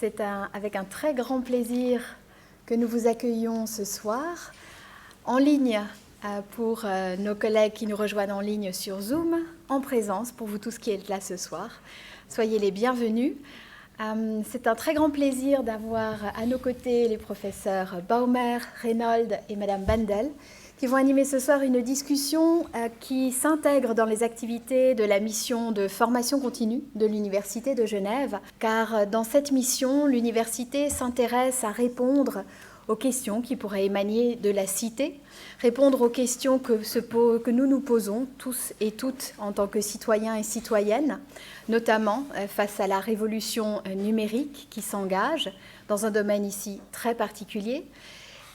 C'est avec un très grand plaisir que nous vous accueillons ce soir en ligne pour nos collègues qui nous rejoignent en ligne sur Zoom, en présence pour vous tous qui êtes là ce soir. Soyez les bienvenus. C'est un très grand plaisir d'avoir à nos côtés les professeurs Baumer, Reynolds et Madame Bandel qui vont animer ce soir une discussion qui s'intègre dans les activités de la mission de formation continue de l'Université de Genève, car dans cette mission, l'université s'intéresse à répondre aux questions qui pourraient émaner de la cité, répondre aux questions que nous nous posons tous et toutes en tant que citoyens et citoyennes, notamment face à la révolution numérique qui s'engage dans un domaine ici très particulier,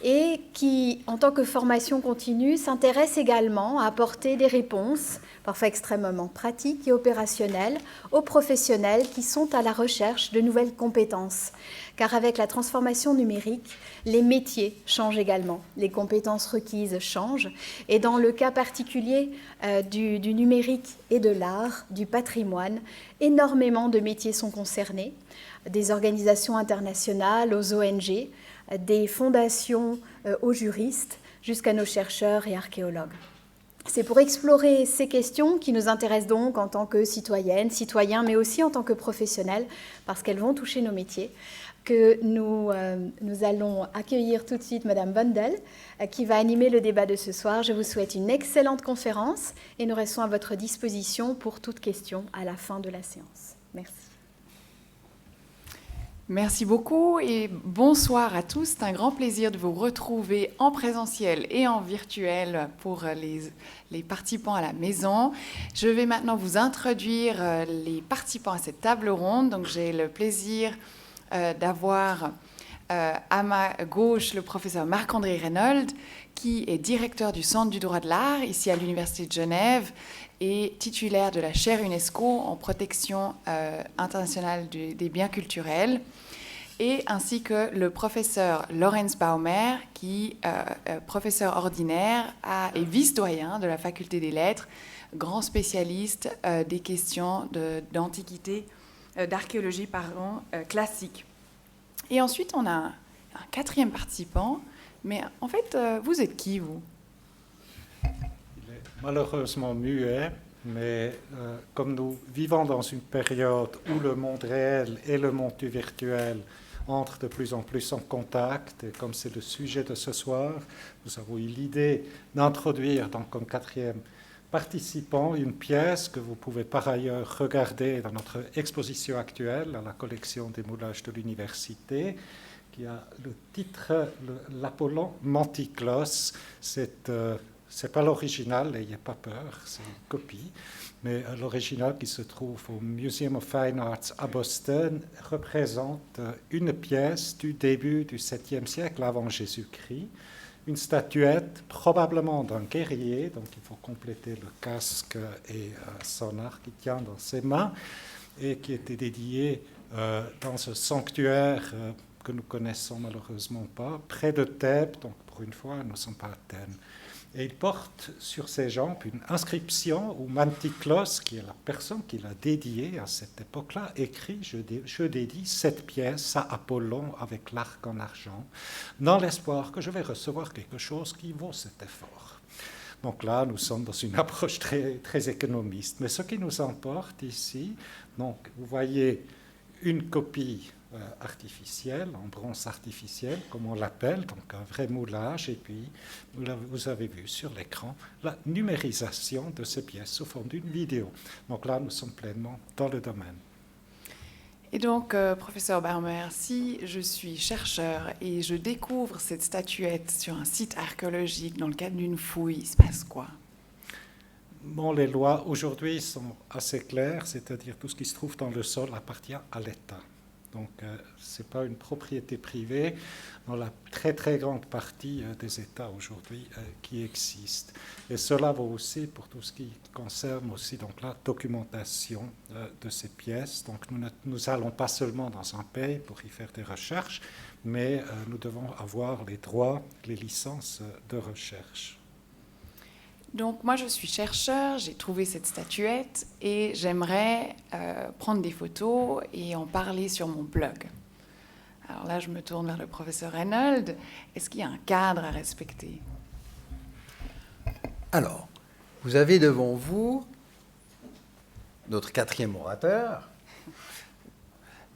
et qui, en tant que formation continue, s'intéresse également à apporter des réponses, parfois extrêmement pratiques et opérationnelles, aux professionnels qui sont à la recherche de nouvelles compétences. Car avec la transformation numérique, les métiers changent également, les compétences requises changent, et dans le cas particulier du numérique et de l'art, du patrimoine, énormément de métiers sont concernés, des organisations internationales aux ONG, des fondations aux juristes jusqu'à nos chercheurs et archéologues. C'est pour explorer ces questions qui nous intéressent donc en tant que citoyennes, citoyens, mais aussi en tant que professionnels, parce qu'elles vont toucher nos métiers, que nous allons accueillir tout de suite Madame Bandel, qui va animer le débat de ce soir. Je vous souhaite une excellente conférence et nous restons à votre disposition pour toute question à la fin de la séance. Merci. Merci beaucoup et bonsoir à tous. C'est un grand plaisir de vous retrouver en présentiel et en virtuel pour les participants à la maison. Je vais maintenant vous introduire les participants à cette table ronde. Donc, j'ai le plaisir d'avoir à ma gauche le professeur Marc-André Reynolds, qui est directeur du Centre du droit de l'art ici à l'Université de Genève et titulaire de la chaire UNESCO en protection internationale des biens culturels, et ainsi que le professeur Lorenz Baumer, qui est professeur ordinaire et vice-doyen de la faculté des lettres, grand spécialiste des questions d'antiquité, d'archéologie classique. Et ensuite, on a un quatrième participant, mais en fait, vous êtes qui, vous ? Il est malheureusement muet, mais comme nous vivons dans une période où le monde réel et le monde du virtuel entrent de plus en plus en contact, et comme c'est le sujet de ce soir, nous avons eu l'idée d'introduire donc comme quatrième participant une pièce que vous pouvez par ailleurs regarder dans notre exposition actuelle à la collection des moulages de l'université, qui a le titre l'Apollon Mantiklos. C'est pas l'original, n'ayez pas peur, c'est une copie, mais l'original qui se trouve au Museum of Fine Arts à Boston représente une pièce du début du 7e siècle avant Jésus-Christ, une statuette probablement d'un guerrier, donc il faut compléter le casque et son arc qu'il tient dans ses mains, et qui était dédiée dans ce sanctuaire que nous connaissons malheureusement pas, près de Thèbes, donc pour une fois nous ne sommes pas à Athènes. Et il porte sur ses jambes une inscription où Mantiklos, qui est la personne qui l'a dédiée à cette époque-là, écrit « Je dédie cette pièce à Apollon avec l'arc en argent, dans l'espoir que je vais recevoir quelque chose qui vaut cet effort. » Donc là, nous sommes dans une approche très, très économiste. Mais ce qui nous importe ici, donc vous voyez une copie artificielle, en bronze artificiel, comme on l'appelle, donc un vrai moulage, et puis vous avez vu sur l'écran la numérisation de ces pièces sous forme d'une vidéo. Donc là, nous sommes pleinement dans le domaine. Et donc, professeur Baumer, si je suis chercheur et je découvre cette statuette sur un site archéologique dans le cadre d'une fouille, il se passe quoi ? Bon, les lois aujourd'hui sont assez claires, c'est-à-dire tout ce qui se trouve dans le sol appartient à l'État. Donc, ce n'est pas une propriété privée dans la très, très grande partie des États aujourd'hui qui existent. Et cela vaut aussi pour tout ce qui concerne aussi donc, la documentation de ces pièces. Donc, nous n'allons pas seulement dans un pays pour y faire des recherches, mais nous devons avoir les droits, les licences de recherche. Donc moi je suis chercheur, j'ai trouvé cette statuette et j'aimerais prendre des photos et en parler sur mon blog. Alors là, je me tourne vers le professeur Reynolds. Est-ce qu'il y a un cadre à respecter? Alors, vous avez devant vous notre quatrième orateur,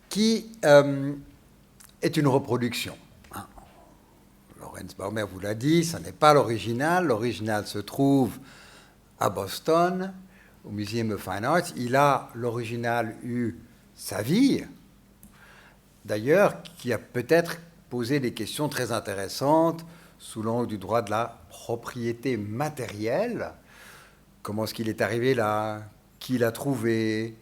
qui est une reproduction. Lorenz Baumer vous l'a dit, ce n'est pas l'original. L'original se trouve à Boston, au Museum of Fine Arts. Il a, l'original, eu sa vie, d'ailleurs, qui a peut-être posé des questions très intéressantes sous l'angle du droit de la propriété matérielle. Comment est-ce qu'il est arrivé là? Qui l'a trouvé?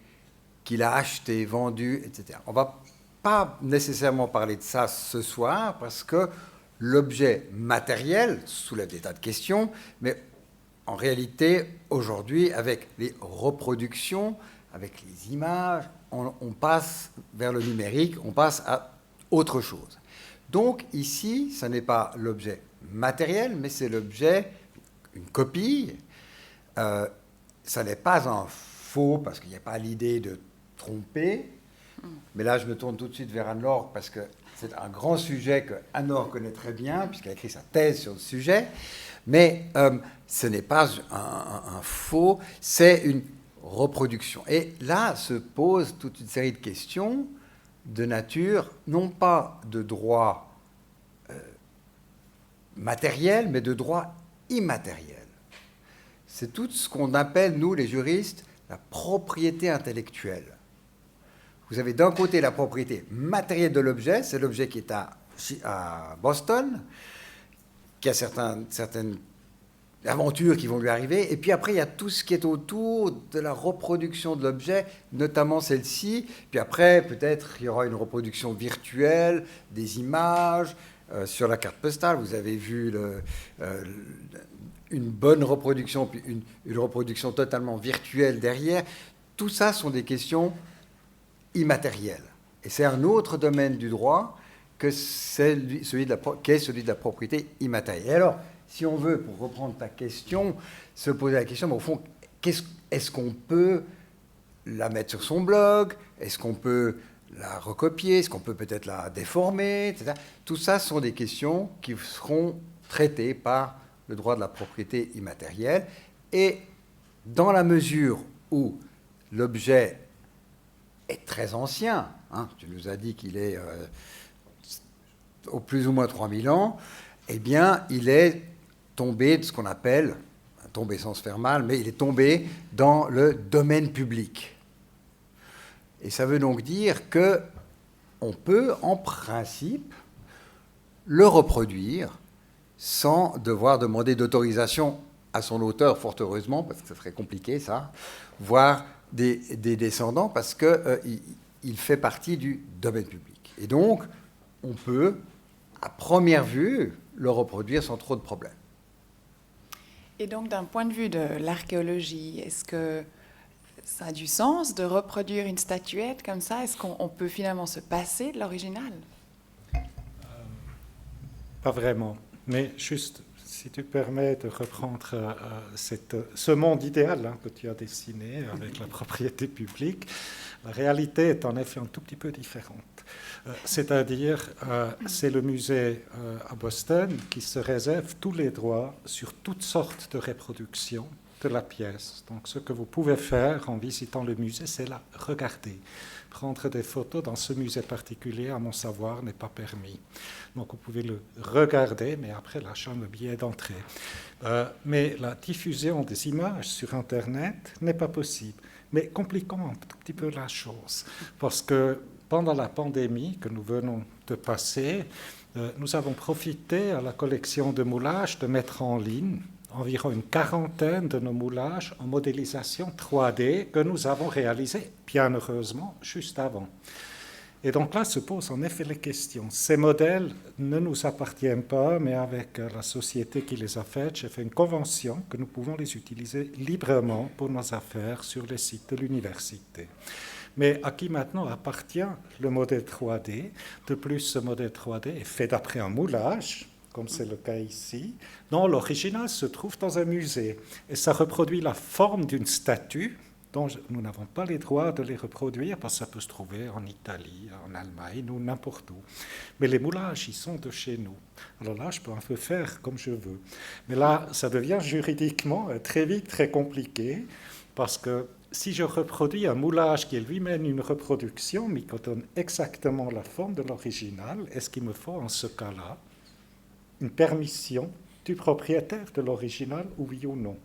Qui l'a acheté, vendu, etc. On ne va pas nécessairement parler de ça ce soir, parce que l'objet matériel soulève des tas de questions, mais en réalité, aujourd'hui, avec les reproductions, avec les images, on passe vers le numérique, on passe à autre chose. Donc ici, ce n'est pas l'objet matériel, mais c'est l'objet, une copie. Ça n'est pas un faux, parce qu'il n'y a pas l'idée de tromper. Mais là, je me tourne tout de suite vers Anne-Laure, parce que c'est un grand sujet que Anne-Laure connaît très bien, puisqu'elle a écrit sa thèse sur le sujet. Mais ce n'est pas un faux, c'est une reproduction. Et là se pose toute une série de questions de nature, non pas de droit matériel, mais de droit immatériel. C'est tout ce qu'on appelle, nous les juristes, la propriété intellectuelle. Vous avez d'un côté la propriété matérielle de l'objet, c'est l'objet qui est à Boston, qui a certaines aventures qui vont lui arriver, et puis après il y a tout ce qui est autour de la reproduction de l'objet, notamment celle-ci, puis après peut-être il y aura une reproduction virtuelle, des images, sur la carte postale, vous avez vu une bonne reproduction, puis une reproduction totalement virtuelle derrière. Tout ça sont des questions immatérielles. Et c'est un autre domaine du droit que celui de la propriété immatérielle. Et alors, si on veut, pour reprendre ta question, se poser la question, mais au fond, est-ce qu'on peut la mettre sur son blog? Est-ce qu'on peut la recopier? Est-ce qu'on peut peut-être la déformer, etc. Tout ça sont des questions qui seront traitées par le droit de la propriété immatérielle. Et dans la mesure où l'objet est très ancien, tu nous as dit qu'il est au plus ou moins 3000 ans, eh bien, il est tombé de ce qu'on appelle, tombé sans se faire mal, mais il est tombé dans le domaine public. Et ça veut donc dire qu'on peut, en principe, le reproduire sans devoir demander d'autorisation à son auteur, fort heureusement, parce que ça serait compliqué, ça, voire des descendants, parce qu'il fait partie du domaine public. Et donc, on peut, à première vue, le reproduire sans trop de problèmes. Et donc, d'un point de vue de l'archéologie, est-ce que ça a du sens de reproduire une statuette comme ça? Est-ce qu'on peut finalement se passer de l'original? Pas vraiment. Mais juste, si tu permets de reprendre ce monde idéal que tu as dessiné avec la propriété publique, la réalité est en effet un tout petit peu différente. C'est-à-dire, c'est le musée à Boston qui se réserve tous les droits sur toutes sortes de reproductions de la pièce. Donc, ce que vous pouvez faire en visitant le musée, c'est la regarder. Prendre des photos dans ce musée particulier, à mon savoir, n'est pas permis. Donc, vous pouvez le regarder, mais après, l'achat le billet d'entrée. Mais la diffusion des images sur Internet n'est pas possible. Mais compliquons un tout petit peu la chose, parce que pendant la pandémie que nous venons de passer, nous avons profité à la collection de moulages de mettre en ligne environ une quarantaine de nos moulages en modélisation 3D que nous avons réalisés, bien heureusement, juste avant. Et donc là se posent en effet les questions. Ces modèles ne nous appartiennent pas, mais avec la société qui les a faites, j'ai fait une convention que nous pouvons les utiliser librement pour nos affaires sur les sites de l'université. Mais à qui maintenant appartient le modèle 3D? De plus, ce modèle 3D est fait d'après un moulage, comme c'est le cas ici, dont l'original se trouve dans un musée. Et ça reproduit la forme d'une statue dont nous n'avons pas les droits de les reproduire parce que ça peut se trouver en Italie, en Allemagne ou n'importe où. Mais les moulages, ils sont de chez nous. Alors là, je peux un peu faire comme je veux. Mais là, ça devient juridiquement très vite très compliqué parce que si je reproduis un moulage qui est lui-même une reproduction, mais qui donne exactement la forme de l'original, est-ce qu'il me faut en ce cas-là une permission du propriétaire de l'original, oui ou non?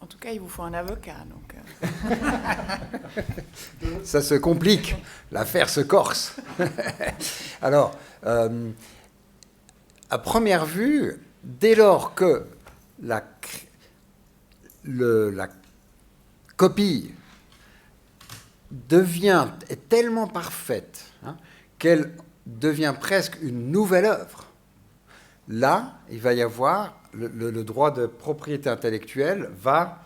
En tout cas, il vous faut un avocat. Donc, Ça se complique, l'affaire se corse. Alors, à première vue, dès lors que la copie est tellement parfaite qu'elle devient presque une nouvelle œuvre, là, il va y avoir le droit de propriété intellectuelle va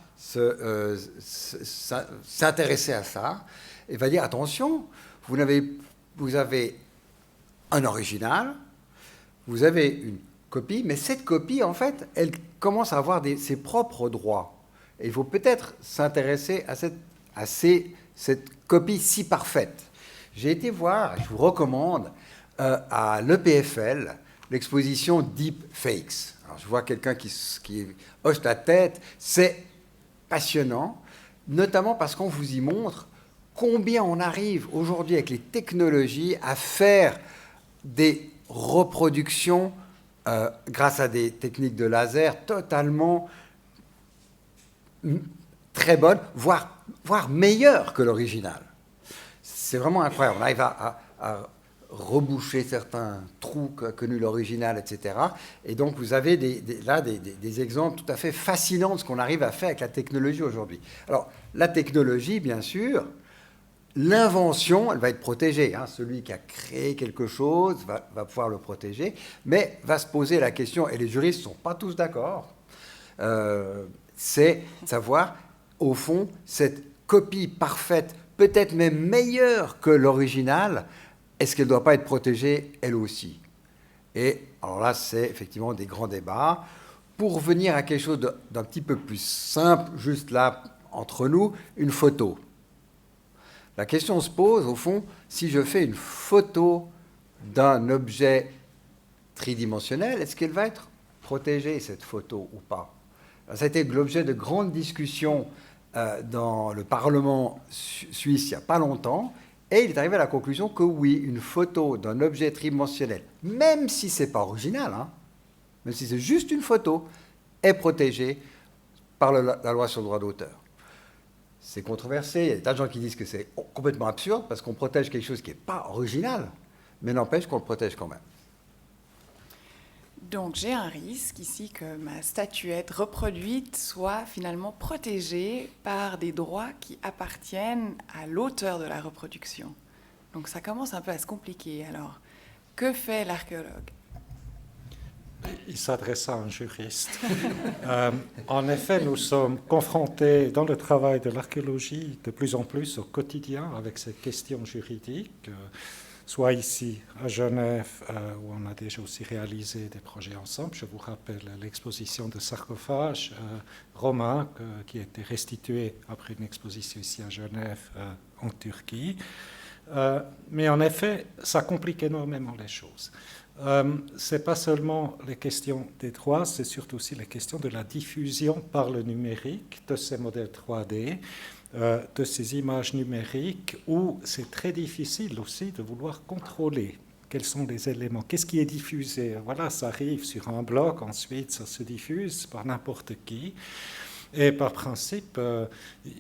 s'intéresser à ça et va dire attention, vous avez un original, vous avez une copie, mais cette copie, en fait, elle commence à avoir ses propres droits. Et il faut peut-être s'intéresser à cette copie si parfaite. J'ai été voir, je vous recommande, à l'EPFL, l'exposition Deep Fakes. Alors, je vois quelqu'un qui hoche la tête. C'est passionnant, notamment parce qu'on vous y montre combien on arrive aujourd'hui avec les technologies à faire des reproductions grâce à des techniques de laser totalement très bonnes, voire meilleures que l'original. C'est vraiment incroyable. On arrive à reboucher certains trous qu'a connus l'original, etc. Et donc, vous avez des exemples tout à fait fascinants de ce qu'on arrive à faire avec la technologie aujourd'hui. Alors, la technologie, bien sûr, l'invention, elle va être protégée. Celui qui a créé quelque chose va pouvoir le protéger, mais va se poser la question, et les juristes ne sont pas tous d'accord, c'est de savoir, au fond, cette copie parfaite, peut-être même meilleure que l'original, est-ce qu'elle ne doit pas être protégée, elle aussi? Et alors là, c'est effectivement des grands débats. Pour venir à quelque chose d'un petit peu plus simple, juste là, entre nous, une photo. La question se pose, au fond, si je fais une photo d'un objet tridimensionnel, est-ce qu'elle va être protégée, cette photo, ou pas? Ça a été l'objet de grandes discussions dans le Parlement suisse il n'y a pas longtemps. Et il est arrivé à la conclusion que oui, une photo d'un objet tridimensionnel, même si ce n'est pas original, même si c'est juste une photo, est protégée par la loi sur le droit d'auteur. C'est controversé, il y a des tas de gens qui disent que c'est complètement absurde parce qu'on protège quelque chose qui n'est pas original, mais n'empêche qu'on le protège quand même. Donc j'ai un risque ici que ma statuette reproduite soit finalement protégée par des droits qui appartiennent à l'auteur de la reproduction. Donc ça commence un peu à se compliquer. Alors, que fait l'archéologue? Il s'adresse à un juriste. En effet, nous sommes confrontés dans le travail de l'archéologie de plus en plus au quotidien avec ces questions juridiques. Soit ici à Genève, où on a déjà aussi réalisé des projets ensemble. Je vous rappelle l'exposition de sarcophages romains qui a été restituée après une exposition ici à Genève, en Turquie. Mais en effet, ça complique énormément les choses. Ce n'est pas seulement les questions des droits, c'est surtout aussi les questions de la diffusion par le numérique de ces modèles 3D, de ces images numériques, où c'est très difficile aussi de vouloir contrôler quels sont les éléments, qu'est-ce qui est diffusé. Voilà, ça arrive sur un blog, ensuite ça se diffuse par n'importe qui. Et par principe,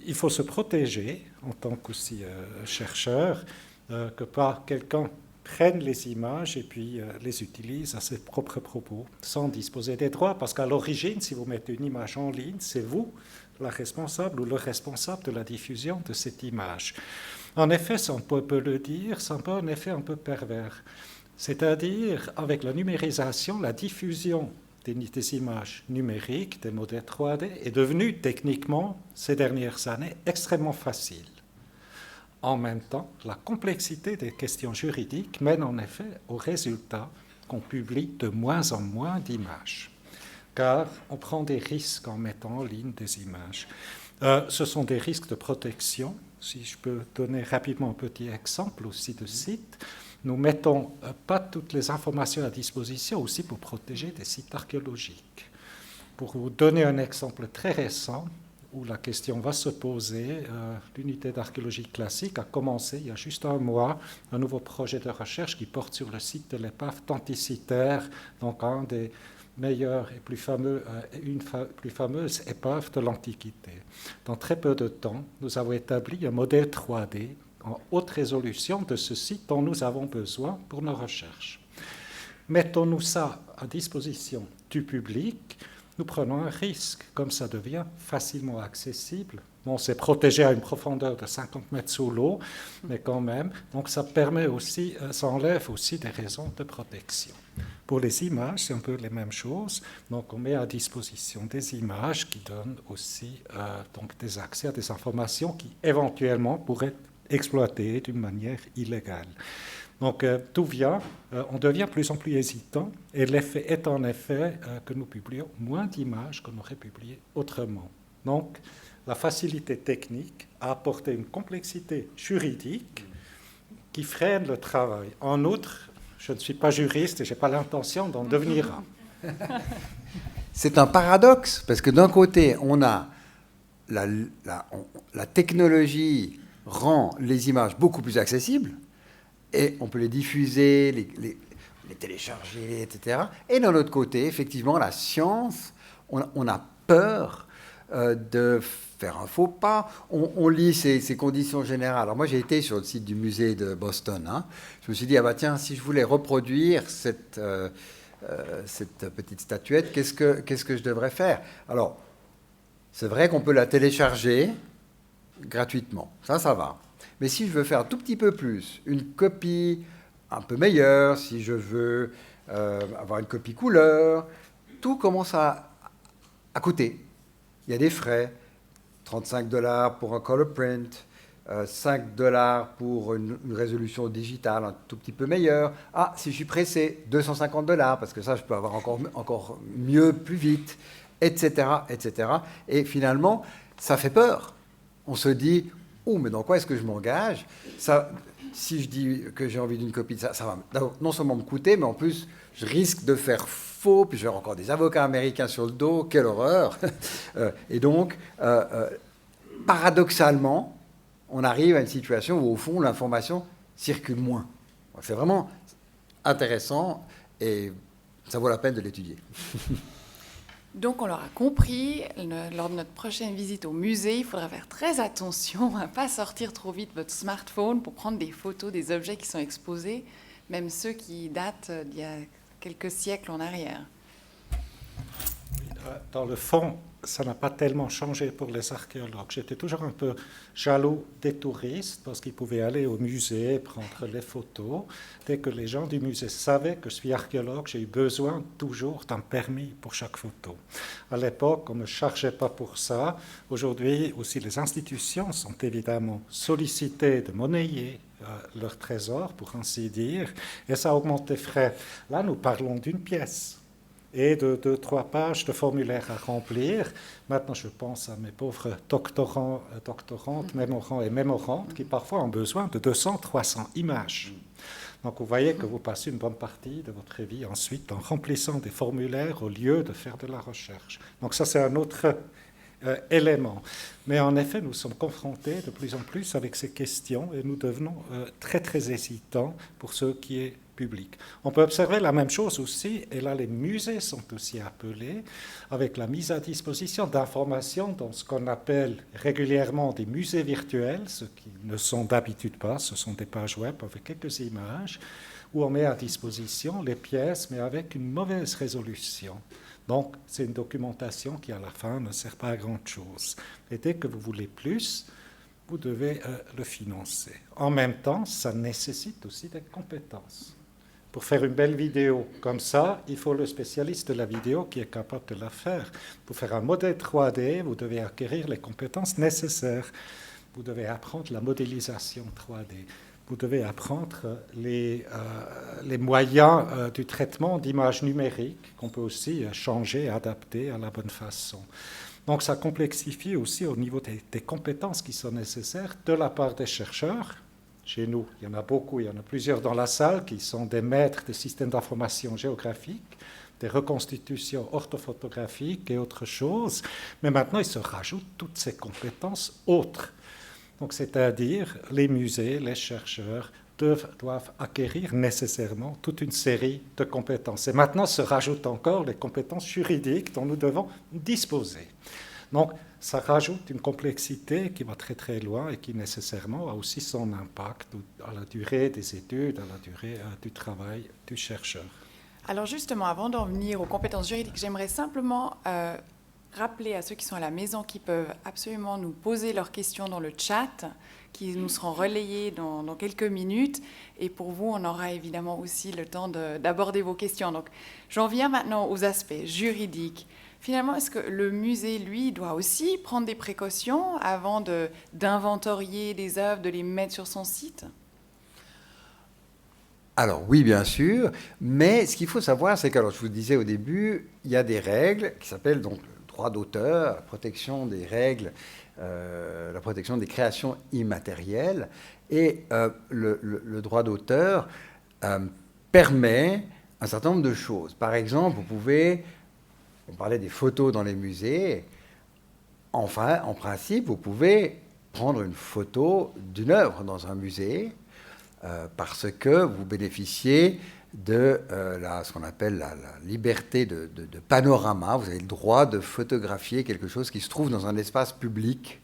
il faut se protéger en tant qu'aussi chercheur, que pas quelqu'un prenne les images et puis les utilise à ses propres propos, sans disposer des droits, parce qu'à l'origine, si vous mettez une image en ligne, c'est vous la responsable ou le responsable de la diffusion de cette image. En effet, on peut le dire, c'est un peu un effet un peu pervers. C'est-à-dire, avec la numérisation, la diffusion des images numériques, des modèles 3D, est devenue techniquement, ces dernières années, extrêmement facile. En même temps, la complexité des questions juridiques mène en effet au résultat qu'on publie de moins en moins d'images, car on prend des risques en mettant en ligne des images. Ce sont des risques de protection. Si je peux donner rapidement un petit exemple aussi de site, nous ne mettons pas toutes les informations à disposition aussi pour protéger des sites archéologiques. Pour vous donner un exemple très récent, où la question va se poser, l'unité d'archéologie classique a commencé il y a juste un mois un nouveau projet de recherche qui porte sur le site de l'épave d'Anticythère, donc un des meilleurs et plus fameux, une plus fameuse épave de l'Antiquité. Dans très peu de temps, nous avons établi un modèle 3D en haute résolution de ce site dont nous avons besoin pour nos recherches. Mettons-nous ça à disposition du public, nous prenons un risque, comme ça devient facilement accessible. Bon, c'est protégé à une profondeur de 50 mètres sous l'eau, mais quand même, donc ça permet aussi, ça enlève aussi des raisons de protection. Pour les images, c'est un peu les mêmes choses. Donc, on met à disposition des images qui donnent aussi donc des accès à des informations qui éventuellement pourraient être exploitées d'une manière illégale. Donc, tout vient, on devient de plus en plus hésitant, et l'effet est en effet que nous publions moins d'images qu'on aurait publiées autrement. Donc, la facilité technique a apporté une complexité juridique qui freine le travail. En outre, je ne suis pas juriste et je n'ai pas l'intention d'en devenir un. C'est un paradoxe, parce que d'un côté, on a la technologie rend les images beaucoup plus accessibles, et on peut les diffuser, les télécharger, etc. Et d'un autre côté, effectivement, la science, on a peur de faire un faux pas. On lit ces conditions générales. Alors moi, j'ai été sur le site du musée de Boston. Je me suis dit, ah bah tiens, si je voulais reproduire cette petite statuette, qu'est-ce que je devrais faire? Alors, c'est vrai qu'on peut la télécharger gratuitement. Ça va. Mais si je veux faire un tout petit peu plus, une copie un peu meilleure, si je veux avoir une copie couleur, tout commence à coûter. Il y a des frais, $35 pour un color print, $5 pour une résolution digitale un tout petit peu meilleure. Ah, si je suis pressé, $250, parce que ça, je peux avoir encore mieux, plus vite, etc., etc. Et finalement, ça fait peur. On se dit, oh, mais dans quoi est-ce que je m'engage? Ça, si je dis que j'ai envie d'une copie de ça, ça va non seulement me coûter, mais en plus, je risque de faire faux, puis j'aurai encore des avocats américains sur le dos, quelle horreur. Et donc, paradoxalement, on arrive à une situation où, au fond, l'information circule moins. C'est vraiment intéressant et ça vaut la peine de l'étudier. Donc, on l'aura compris, lors de notre prochaine visite au musée, il faudra faire très attention à ne pas sortir trop vite votre smartphone pour prendre des photos des objets qui sont exposés, même ceux qui datent d'il y a quelques siècles en arrière. Dans le fond, ça n'a pas tellement changé pour les archéologues. J'étais toujours un peu jaloux des touristes parce qu'ils pouvaient aller au musée, prendre les photos. Dès que les gens du musée savaient que je suis archéologue, j'ai eu besoin toujours d'un permis pour chaque photo. À l'époque, on ne me chargeait pas pour ça. Aujourd'hui, aussi, les institutions sont évidemment sollicitées de monnayer leur trésor, pour ainsi dire, et ça augmente les frais. Là, nous parlons d'une pièce et de 2-3 pages de formulaires à remplir. Maintenant, je pense à mes pauvres doctorantes, mémorants et mémorantes qui parfois ont besoin de 200-300 images. Donc, vous voyez que vous passez une bonne partie de votre vie ensuite en remplissant des formulaires au lieu de faire de la recherche. Donc, ça, c'est un autre élément. Mais en effet, nous sommes confrontés de plus en plus avec ces questions et nous devenons très, très hésitants pour ce qui est public. On peut observer la même chose aussi, et là les musées sont aussi appelés, avec la mise à disposition d'informations dans ce qu'on appelle régulièrement des musées virtuels, ce qui ne sont d'habitude pas, ce sont des pages web avec quelques images, où on met à disposition les pièces, mais avec une mauvaise résolution. Donc, c'est une documentation qui, à la fin, ne sert pas à grand-chose. Et dès que vous voulez plus, vous devez le financer. En même temps, ça nécessite aussi des compétences. Pour faire une belle vidéo comme ça, il faut le spécialiste de la vidéo qui est capable de la faire. Pour faire un modèle 3D, vous devez acquérir les compétences nécessaires. Vous devez apprendre la modélisation 3D. Vous devez apprendre les moyens du traitement d'images numériques qu'on peut aussi changer, adapter à la bonne façon. Donc ça complexifie aussi au niveau des compétences qui sont nécessaires de la part des chercheurs. Chez nous, il y en a beaucoup, il y en a plusieurs dans la salle qui sont des maîtres des systèmes d'information géographique, des reconstitutions orthophotographiques et autres choses. Mais maintenant, il se rajoute toutes ces compétences autres. Donc, c'est-à-dire les musées, les chercheurs doivent acquérir nécessairement toute une série de compétences. Et maintenant se rajoutent encore les compétences juridiques dont nous devons disposer. Donc, ça rajoute une complexité qui va très très loin et qui nécessairement a aussi son impact à la durée des études, à la durée du travail du chercheur. Alors justement, avant d'en venir aux compétences juridiques, j'aimerais simplement rappeler à ceux qui sont à la maison qui peuvent absolument nous poser leurs questions dans le chat, qui nous seront relayées dans quelques minutes. Et pour vous, on aura évidemment aussi le temps d'aborder vos questions. Donc, j'en viens maintenant aux aspects juridiques. Finalement, est-ce que le musée, lui, doit aussi prendre des précautions avant d'inventorier des œuvres, de les mettre sur son site ? Alors oui, bien sûr, mais ce qu'il faut savoir, c'est que, alors, je vous le disais au début, il y a des règles qui s'appellent donc le droit d'auteur, la protection des règles, la protection des créations immatérielles, et le droit d'auteur permet un certain nombre de choses. Par exemple, on parlait des photos dans les musées, enfin, en principe, vous pouvez prendre une photo d'une œuvre dans un musée, parce que vous bénéficiez de ce qu'on appelle la liberté de panorama. Vous avez le droit de photographier quelque chose qui se trouve dans un espace public.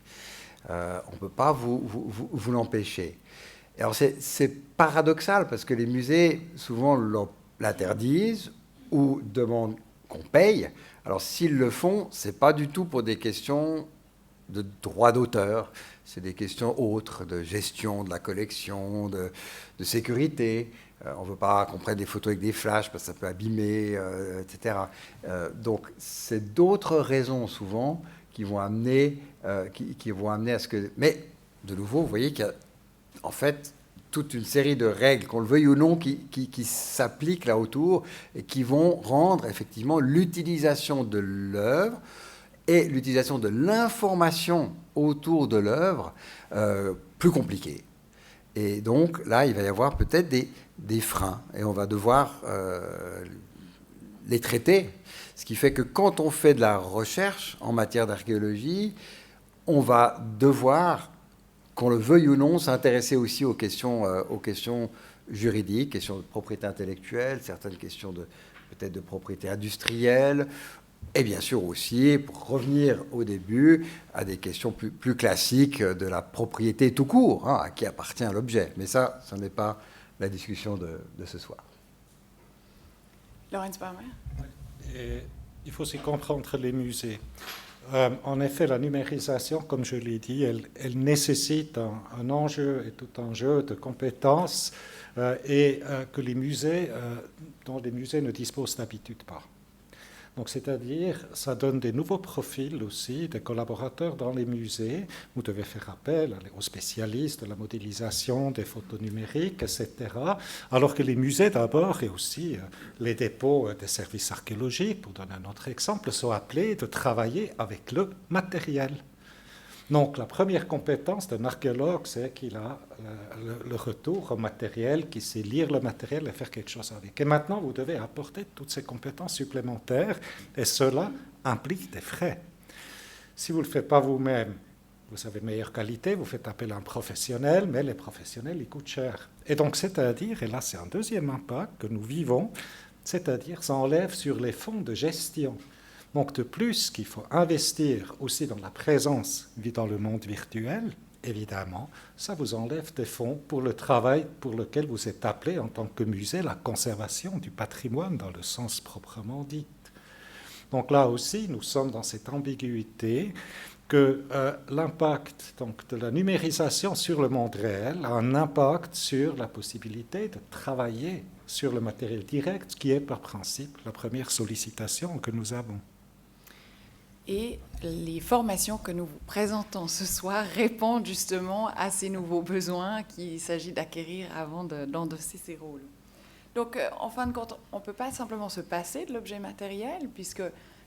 On ne peut pas vous l'empêcher. Alors c'est paradoxal parce que les musées souvent l'interdisent ou demandent qu'on paye. Alors s'ils le font, ce n'est pas du tout pour des questions de droit d'auteur, c'est des questions autres, de gestion de la collection, de sécurité. On ne veut pas qu'on prenne des photos avec des flashs parce que ça peut abîmer, etc. Donc, c'est d'autres raisons souvent qui vont amener à ce que... Mais, de nouveau, vous voyez qu'il y a en fait toute une série de règles, qu'on le veuille ou non, qui s'appliquent là autour et qui vont rendre effectivement l'utilisation de l'œuvre et l'utilisation de l'information autour de l'œuvre plus compliquée. Et donc, là, il va y avoir peut-être des freins, et on va devoir les traiter. Ce qui fait que quand on fait de la recherche en matière d'archéologie, on va devoir, qu'on le veuille ou non, s'intéresser aussi aux questions juridiques, questions de propriété intellectuelle, certaines questions peut-être de propriété industrielle, et bien sûr aussi, pour revenir au début, à des questions plus classiques de la propriété tout court, à qui appartient l'objet. Mais ça n'est pas la discussion de ce soir. Laurens Baumer. Et il faut aussi comprendre les musées. En effet, la numérisation, comme je l'ai dit, elle nécessite un enjeu et tout un jeu de compétences et que les musées, dont les musées ne disposent d'habitude pas. Donc, c'est-à-dire, ça donne des nouveaux profils aussi, des collaborateurs dans les musées. Vous devez faire appel aux spécialistes de la modélisation, des photos numériques, etc. Alors que les musées, d'abord, et aussi les dépôts des services archéologiques, pour donner un autre exemple, sont appelés de travailler avec le matériel. Donc, la première compétence d'un archéologue, c'est qu'il a le retour au matériel, qu'il sait lire le matériel et faire quelque chose avec. Et maintenant, vous devez apporter toutes ces compétences supplémentaires, et cela implique des frais. Si vous ne le faites pas vous-même, vous avez meilleure qualité, vous faites appel à un professionnel, mais les professionnels, ils coûtent cher. Et donc, c'est-à-dire, et là, c'est un deuxième impact que nous vivons, c'est-à-dire, ça enlève sur les fonds de gestion. Donc, de plus qu'il faut investir aussi dans la présence dans le monde virtuel, évidemment, ça vous enlève des fonds pour le travail pour lequel vous êtes appelé en tant que musée, la conservation du patrimoine dans le sens proprement dit. Donc là aussi, nous sommes dans cette ambiguïté que l'impact donc, de la numérisation sur le monde réel a un impact sur la possibilité de travailler sur le matériel direct, qui est par principe la première sollicitation que nous avons. Et les formations que nous vous présentons ce soir répondent justement à ces nouveaux besoins qu'il s'agit d'acquérir avant d'endosser ces rôles. Donc, en fin de compte, on ne peut pas simplement se passer de l'objet matériel, puisque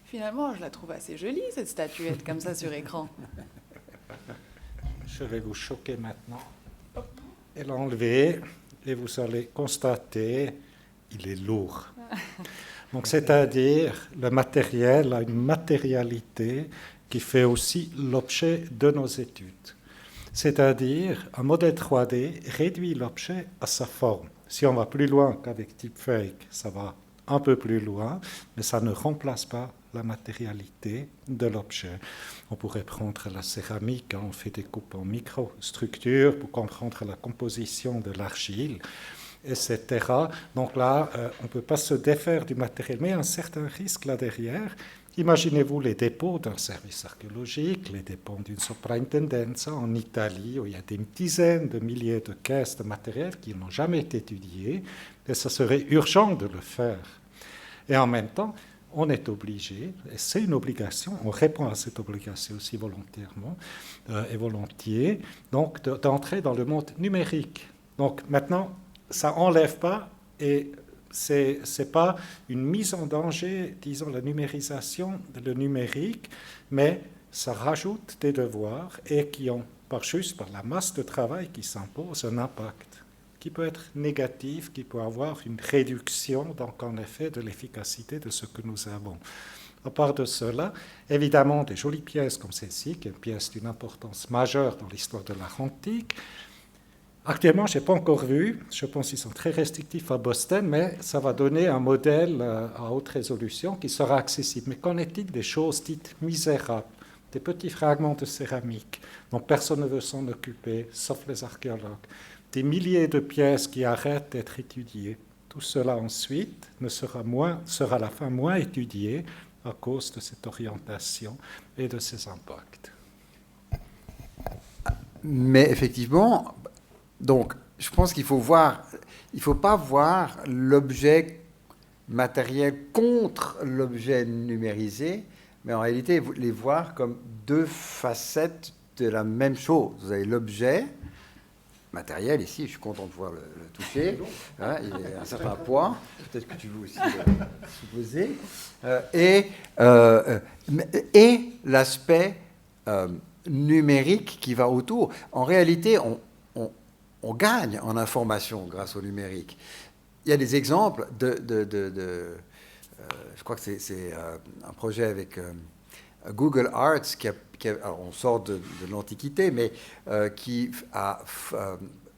Finalement, je la trouve assez jolie, cette statuette, comme ça, sur écran. Je vais vous choquer maintenant. Hop, et l'enlever, et vous allez constater, il est lourd. Donc, c'est-à-dire, le matériel a une matérialité qui fait aussi l'objet de nos études. C'est-à-dire, un modèle 3D réduit l'objet à sa forme. Si on va plus loin qu'avec Deepfake, ça va un peu plus loin, mais ça ne remplace pas la matérialité de l'objet. On pourrait prendre la céramique, on fait des coupes en microstructures pour comprendre la composition de l'argile, etc. Donc là, on ne peut pas se défaire du matériel, mais il y a un certain risque là derrière. Imaginez-vous les dépôts d'un service archéologique, les dépôts d'une soprintendenza en Italie, où il y a des dizaines de milliers de caisses de matériel qui n'ont jamais été étudiées, et ça serait urgent de le faire. Et en même temps, on est obligé, et c'est une obligation, on répond à cette obligation aussi volontairement et volontiers, donc d'entrer dans le monde numérique. Donc maintenant, ça n'enlève pas, et ce n'est pas une mise en danger, disons, la numérisation, le numérique, mais ça rajoute des devoirs et qui ont, juste par la masse de travail qui s'impose, un impact qui peut être négatif, qui peut avoir une réduction, donc en effet, de l'efficacité de ce que nous avons. À part de cela, évidemment, des jolies pièces comme celle-ci, qui est une pièce d'une importance majeure dans l'histoire de l'art antique. Actuellement, je n'ai pas encore vu, je pense qu'ils sont très restrictifs à Boston, mais ça va donner un modèle à haute résolution qui sera accessible. Mais qu'en est-il des choses dites misérables, des petits fragments de céramique dont personne ne veut s'en occuper, sauf les archéologues, des milliers de pièces qui arrêtent d'être étudiées. Tout cela ensuite sera à la fin moins étudié à cause de cette orientation et de ses impacts. Mais effectivement, donc, je pense qu'il faut pas voir l'objet matériel contre l'objet numérisé, mais en réalité, les voir comme deux facettes de la même chose. Vous avez l'objet matériel, ici, je suis content de pouvoir le toucher, hein, il est à un certain poids, peut-être que tu veux aussi le supposer, et l'aspect numérique qui va autour. En réalité, on gagne en information grâce au numérique. Il y a des exemples je crois que c'est un projet avec Google Arts alors on sort de l'Antiquité, mais qui a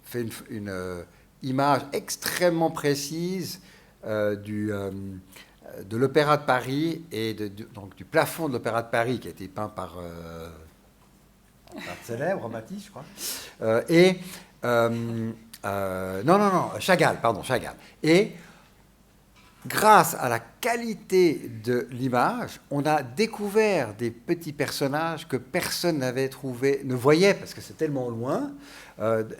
fait une image extrêmement précise de l'Opéra de Paris et donc du plafond de l'Opéra de Paris qui a été peint par célèbre Matisse, je crois. Chagall. Et grâce à la qualité de l'image, on a découvert des petits personnages que personne ne voyait parce que c'est tellement loin,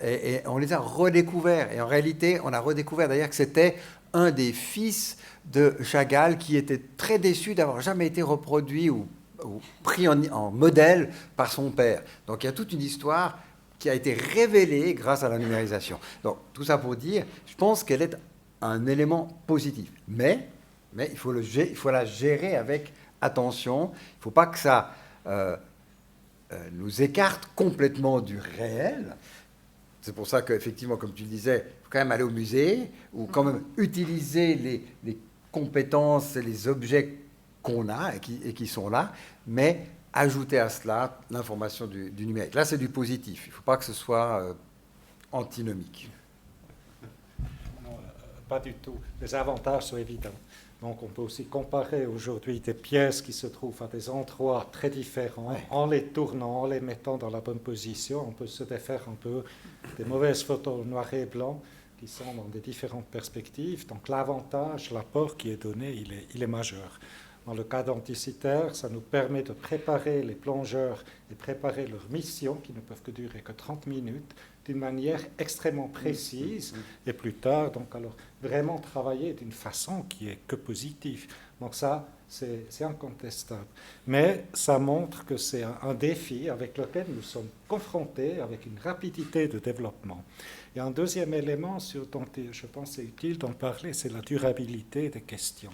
et on les a redécouverts. Et en réalité, on a redécouvert d'ailleurs que c'était un des fils de Chagall qui était très déçu d'avoir jamais été reproduit ou pris en modèle par son père. Donc il y a toute une histoire qui a été révélée grâce à la numérisation. Donc tout ça pour dire, je pense qu'elle est un élément positif. Mais il faut la gérer avec attention. Il ne faut pas que ça nous écarte complètement du réel. C'est pour ça qu'effectivement, comme tu le disais, il faut quand même aller au musée ou quand même utiliser les compétences et les objets qu'on a et qui sont là, mais ajouter à cela l'information du numérique. Là, c'est du positif. Il ne faut pas que ce soit antinomique. Non, pas du tout. Les avantages sont évidents. Donc, on peut aussi comparer aujourd'hui des pièces qui se trouvent à des endroits très différents. Ouais. En les tournant, en les mettant dans la bonne position, on peut se défaire un peu des mauvaises photos noir et blanc qui sont dans des différentes perspectives. Donc, l'avantage, l'apport qui est donné, il est majeur. Dans le cas d'Anticythère, ça nous permet de préparer les plongeurs et préparer leur mission, qui ne peuvent que durer que 30 minutes, d'une manière extrêmement précise, et plus tard, donc alors vraiment travailler d'une façon qui est que positive. Donc ça, c'est incontestable. Mais ça montre que c'est un défi avec lequel nous sommes confrontés avec une rapidité de développement. Et un deuxième élément dont je pense c'est utile d'en parler, c'est la durabilité des questions.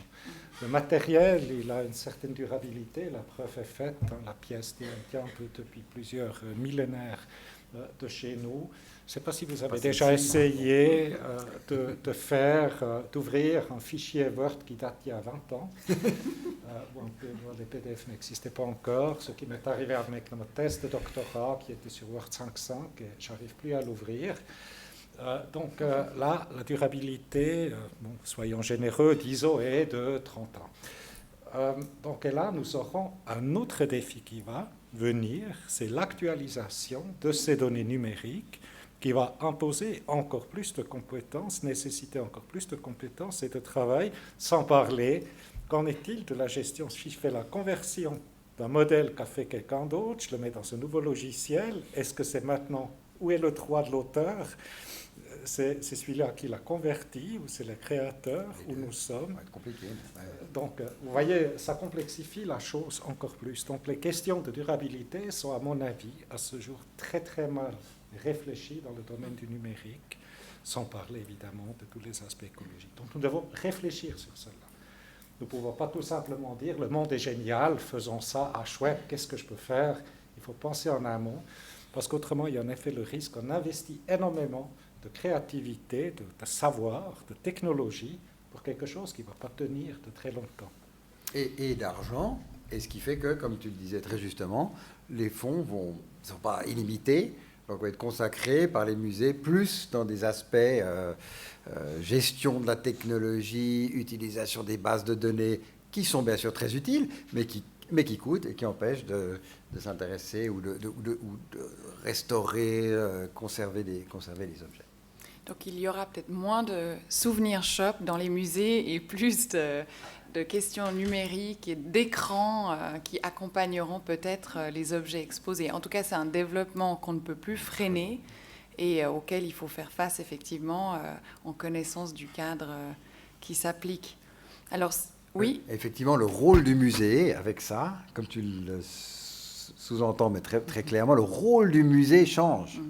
Le matériel, il a une certaine durabilité, la preuve est faite, la pièce tient depuis plusieurs millénaires de chez nous. Je ne sais pas si vous avez déjà essayé d'ouvrir un fichier Word qui date d'il y a 20 ans. Les PDF n'existaient pas encore. Ce qui m'est arrivé avec mon test de doctorat qui était sur Word 5.5 et je n'arrive plus à l'ouvrir. Donc là, la durabilité, soyons généreux, d'ISO est de 30 ans. Donc et là, nous aurons un autre défi qui va venir, c'est l'actualisation de ces données numériques qui va imposer encore plus de compétences, nécessiter encore plus de compétences et de travail, sans parler, qu'en est-il de la gestion? Si je fais la conversion d'un modèle qu'a fait quelqu'un d'autre, je le mets dans un nouveau logiciel, est-ce que c'est maintenant, où est le droit de l'auteur? C'est celui-là qui l'a converti, ou c'est le créateur, où nous sommes. C'est compliqué. Donc, vous voyez, ça complexifie la chose encore plus. Donc, les questions de durabilité sont, à mon avis, à ce jour, très très mal réfléchies dans le domaine du numérique, sans parler évidemment de tous les aspects écologiques. Donc, nous devons réfléchir sur cela. Nous ne pouvons pas tout simplement dire le monde est génial, faisons ça, ah chouette, qu'est-ce que je peux faire? Il faut penser en amont, parce qu'autrement, il y a en effet le risque qu'on investit énormément de créativité, de savoir, de technologie, pour quelque chose qui ne va pas tenir de très longtemps. Et d'argent, et ce qui fait que, comme tu le disais très justement, les fonds ne sont pas illimités, donc vont être consacrés par les musées plus dans des aspects gestion de la technologie, utilisation des bases de données, qui sont bien sûr très utiles, mais qui coûtent et qui empêchent de s'intéresser ou de restaurer, conserver les objets. Donc il y aura peut-être moins de souvenirs shop dans les musées et plus de questions numériques et d'écrans qui accompagneront peut-être les objets exposés. En tout cas, c'est un développement qu'on ne peut plus freiner et auquel il faut faire face effectivement en connaissance du cadre qui s'applique. Alors, oui. Effectivement, le rôle du musée, avec ça, comme tu le sous-entends, mais très, très clairement, le rôle du musée change.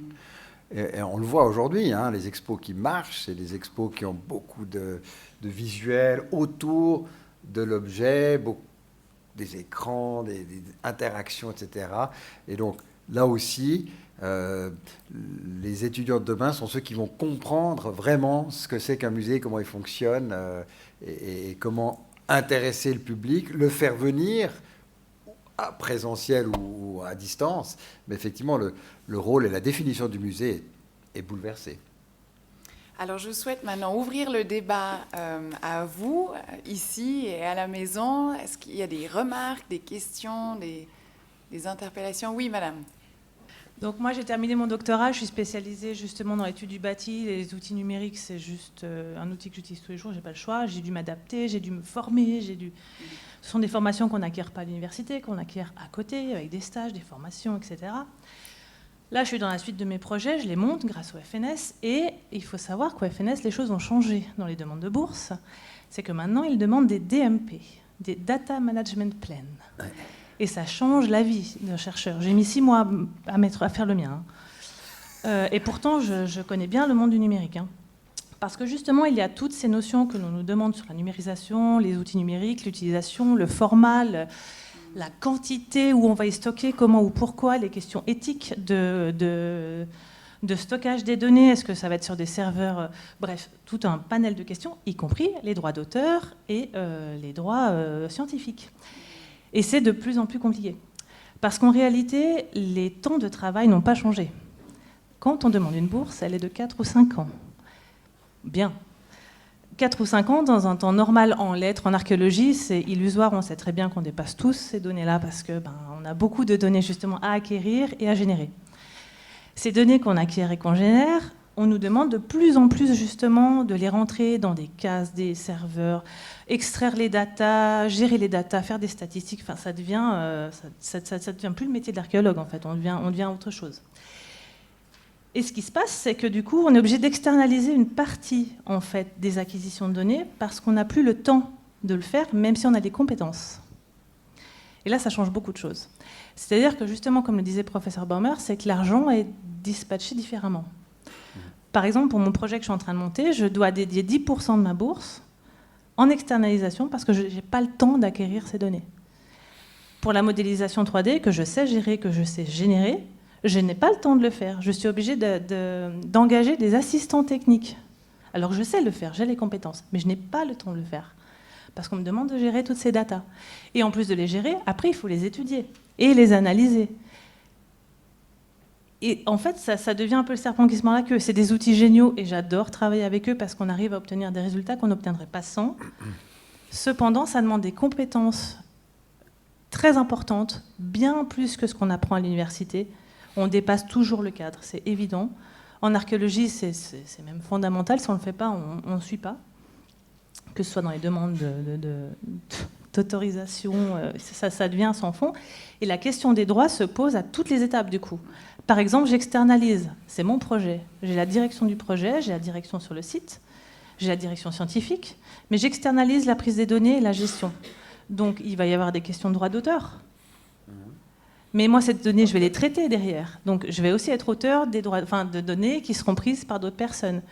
Et on le voit aujourd'hui, hein, les expos qui marchent, c'est des expos qui ont beaucoup de visuels autour de l'objet, des écrans, des interactions, etc. Et donc, là aussi, les étudiants de demain sont ceux qui vont comprendre vraiment ce que c'est qu'un musée, comment il fonctionne, et comment intéresser le public, le faire venir à présentiel ou à distance. Mais effectivement, le rôle et la définition du musée est bouleversé. Alors, je souhaite maintenant ouvrir le débat à vous, ici et à la maison. Est-ce qu'il y a des remarques, des questions, des interpellations? Oui, madame. Donc moi, j'ai terminé mon doctorat. Je suis spécialisée justement dans l'étude du bâti. Les outils numériques, c'est juste un outil que j'utilise tous les jours. J'ai pas le choix. J'ai dû m'adapter, j'ai dû me former. Ce sont des formations qu'on n'acquiert pas à l'université, qu'on acquiert à côté, avec des stages, des formations, etc. Là, je suis dans la suite de mes projets, je les monte grâce au FNS, et il faut savoir qu'au FNS, les choses ont changé dans les demandes de bourse. C'est que maintenant, ils demandent des DMP, des Data Management Plan. Et ça change la vie d'un chercheur. J'ai mis 6 mois à faire le mien. Et pourtant, je connais bien le monde du numérique. Parce que justement, il y a toutes ces notions que l'on nous demande sur la numérisation, les outils numériques, l'utilisation, le format, la quantité, où on va y stocker, comment ou pourquoi, les questions éthiques de stockage des données, est-ce que ça va être sur des serveurs, bref, tout un panel de questions, y compris les droits d'auteur et les droits scientifiques. Et c'est de plus en plus compliqué. Parce qu'en réalité, les temps de travail n'ont pas changé. Quand on demande une bourse, elle est de 4 ou 5 ans. Bien. 4 ou 5 ans, dans un temps normal en lettres, en archéologie, c'est illusoire. On sait très bien qu'on dépasse tous ces données-là parce qu'on a beaucoup de données justement à acquérir et à générer. Ces données qu'on acquiert et qu'on génère, on nous demande de plus en plus justement de les rentrer dans des cases, des serveurs, extraire les datas, gérer les datas, faire des statistiques. Enfin, ça devient plus le métier de l'archéologue en fait. On devient autre chose. Et ce qui se passe, c'est que du coup, on est obligé d'externaliser une partie en fait, des acquisitions de données parce qu'on n'a plus le temps de le faire, même si on a des compétences. Et là, ça change beaucoup de choses. C'est-à-dire que justement, comme le disait le professeur Baumer, c'est que l'argent est dispatché différemment. Par exemple, pour mon projet que je suis en train de monter, je dois dédier 10% de ma bourse en externalisation parce que je n'ai pas le temps d'acquérir ces données. Pour la modélisation 3D, que je sais gérer, que je sais générer, je n'ai pas le temps de le faire. Je suis obligée d'engager des assistants techniques. Alors je sais le faire, j'ai les compétences, mais je n'ai pas le temps de le faire. Parce qu'on me demande de gérer toutes ces datas. Et en plus de les gérer, après, il faut les étudier et les analyser. Et en fait, ça devient un peu le serpent qui se mord la queue. C'est des outils géniaux et j'adore travailler avec eux parce qu'on arrive à obtenir des résultats qu'on n'obtiendrait pas sans. Cependant, ça demande des compétences très importantes, bien plus que ce qu'on apprend à l'université. On dépasse toujours le cadre, c'est évident. En archéologie, c'est même fondamental. Si on ne le fait pas, on ne suit pas. Que ce soit dans les demandes d'autorisation, ça devient sans fond. Et la question des droits se pose à toutes les étapes du coup. Par exemple, j'externalise, c'est mon projet. J'ai la direction du projet, j'ai la direction sur le site, j'ai la direction scientifique, mais j'externalise la prise des données et la gestion. Donc il va y avoir des questions de droit d'auteur. Mais moi, ces données, je vais les traiter derrière. Donc je vais aussi être auteur des droits, de données qui seront prises par d'autres personnes.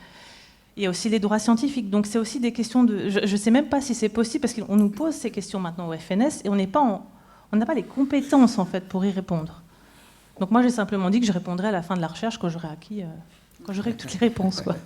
Il y a aussi les droits scientifiques. Donc c'est aussi des questions de... Je ne sais même pas si c'est possible, parce qu'on nous pose ces questions maintenant au FNS, et on n'a pas les compétences, en fait, pour y répondre. Donc moi, j'ai simplement dit que je répondrai à la fin de la recherche quand j'aurai acquis... quand j'aurai toutes les réponses, quoi.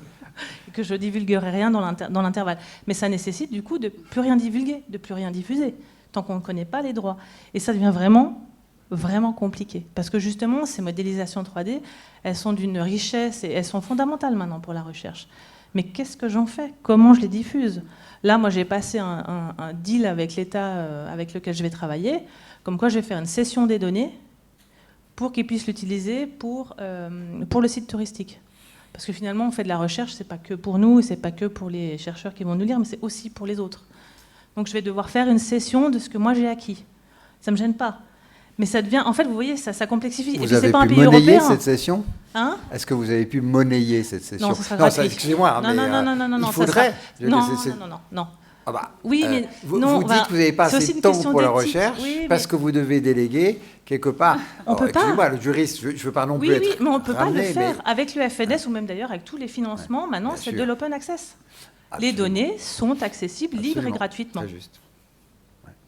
Et que je ne divulguerai rien dans l'intervalle. Mais ça nécessite, du coup, de ne plus rien divulguer, de ne plus rien diffuser, tant qu'on ne connaît pas les droits. Et ça devient vraiment compliqué. Parce que justement, ces modélisations 3D, elles sont d'une richesse et elles sont fondamentales maintenant pour la recherche. Mais qu'est-ce que j'en fais? Comment je les diffuse? Là, moi, j'ai passé un deal avec l'État avec lequel je vais travailler, comme quoi je vais faire une cession des données pour qu'ils puissent l'utiliser pour le site touristique. Parce que finalement, on fait de la recherche, c'est pas que pour nous, c'est pas que pour les chercheurs qui vont nous lire, mais c'est aussi pour les autres. Donc je vais devoir faire une cession de ce que moi j'ai acquis. Ça me gêne pas. Mais ça devient... En fait, vous voyez, ça complexifie. Vous et puis, avez c'est pas un pu pays monnayer européen. cette session? Hein? Est-ce que vous avez pu monnayer cette session? Non, ce sera gratuit. Excusez-moi, mais non, il faudrait. Non. Ah bah, oui, mais vous dites que vous n'avez pas assez de temps pour la recherche parce que vous devez déléguer quelque part. On peut pas. Excusez-moi, le juriste, je ne veux pas non plus être. Oui, mais on ne peut pas le ramené, faire. Avec le FNS ou même d'ailleurs avec tous les financements, maintenant c'est de l'open access. Les données sont accessibles libre et gratuitement. Très juste.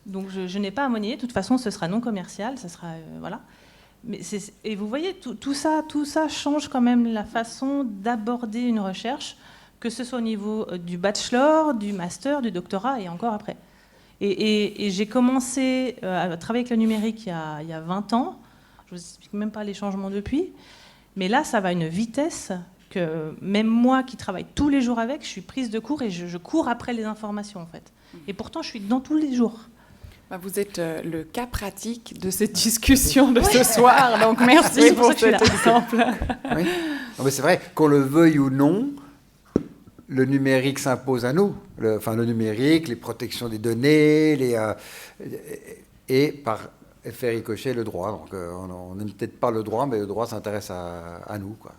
Donc je n'ai pas à monnayer. De toute façon, ce sera non commercial. Ce sera voilà. Mais et vous voyez, tout ça change quand même la façon d'aborder une recherche, que ce soit au niveau du bachelor, du master, du doctorat et encore après. Et j'ai commencé à travailler avec le numérique il y a 20 ans. Je ne vous explique même pas les changements depuis. Mais là, ça va à une vitesse que même moi qui travaille tous les jours avec, je suis prise de court et je cours après les informations en fait. Et pourtant, je suis dedans tous les jours. Vous êtes le cas pratique de cette discussion de ce soir, donc merci pour cet exemple. Oui. Non, mais c'est vrai, qu'on le veuille ou non, le numérique s'impose à nous. Le numérique, les protections des données, et par effet ricochet, le droit. Donc on n'aime peut-être pas le droit, mais le droit s'intéresse à nous, quoi.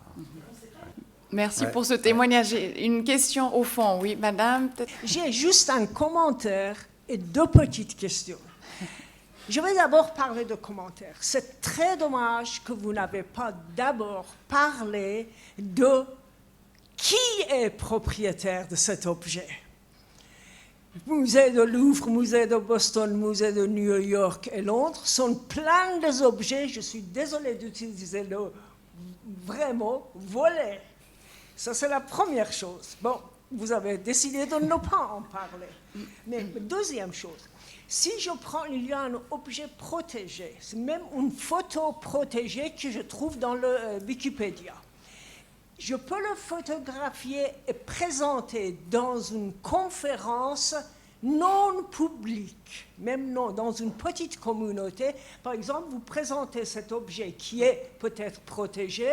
Merci pour ce témoignage. Une question au fond, oui, madame. J'ai juste un commentaire et deux petites questions. Je vais d'abord parler de commentaires. C'est très dommage que vous n'avez pas d'abord parlé de qui est propriétaire de cet objet. Musée de Louvre, musée de Boston, musée de New York et Londres sont pleins d'objets, je suis désolée d'utiliser le vrai mot, volés. Ça, c'est la première chose. Bon, vous avez décidé de ne pas en parler. Mais deuxième chose, si je prends, il y a un objet protégé, c'est même une photo protégée que je trouve dans le Wikipédia. Je peux le photographier et présenter dans une conférence non publique, même non, dans une petite communauté. Par exemple, vous présentez cet objet qui est peut-être protégé.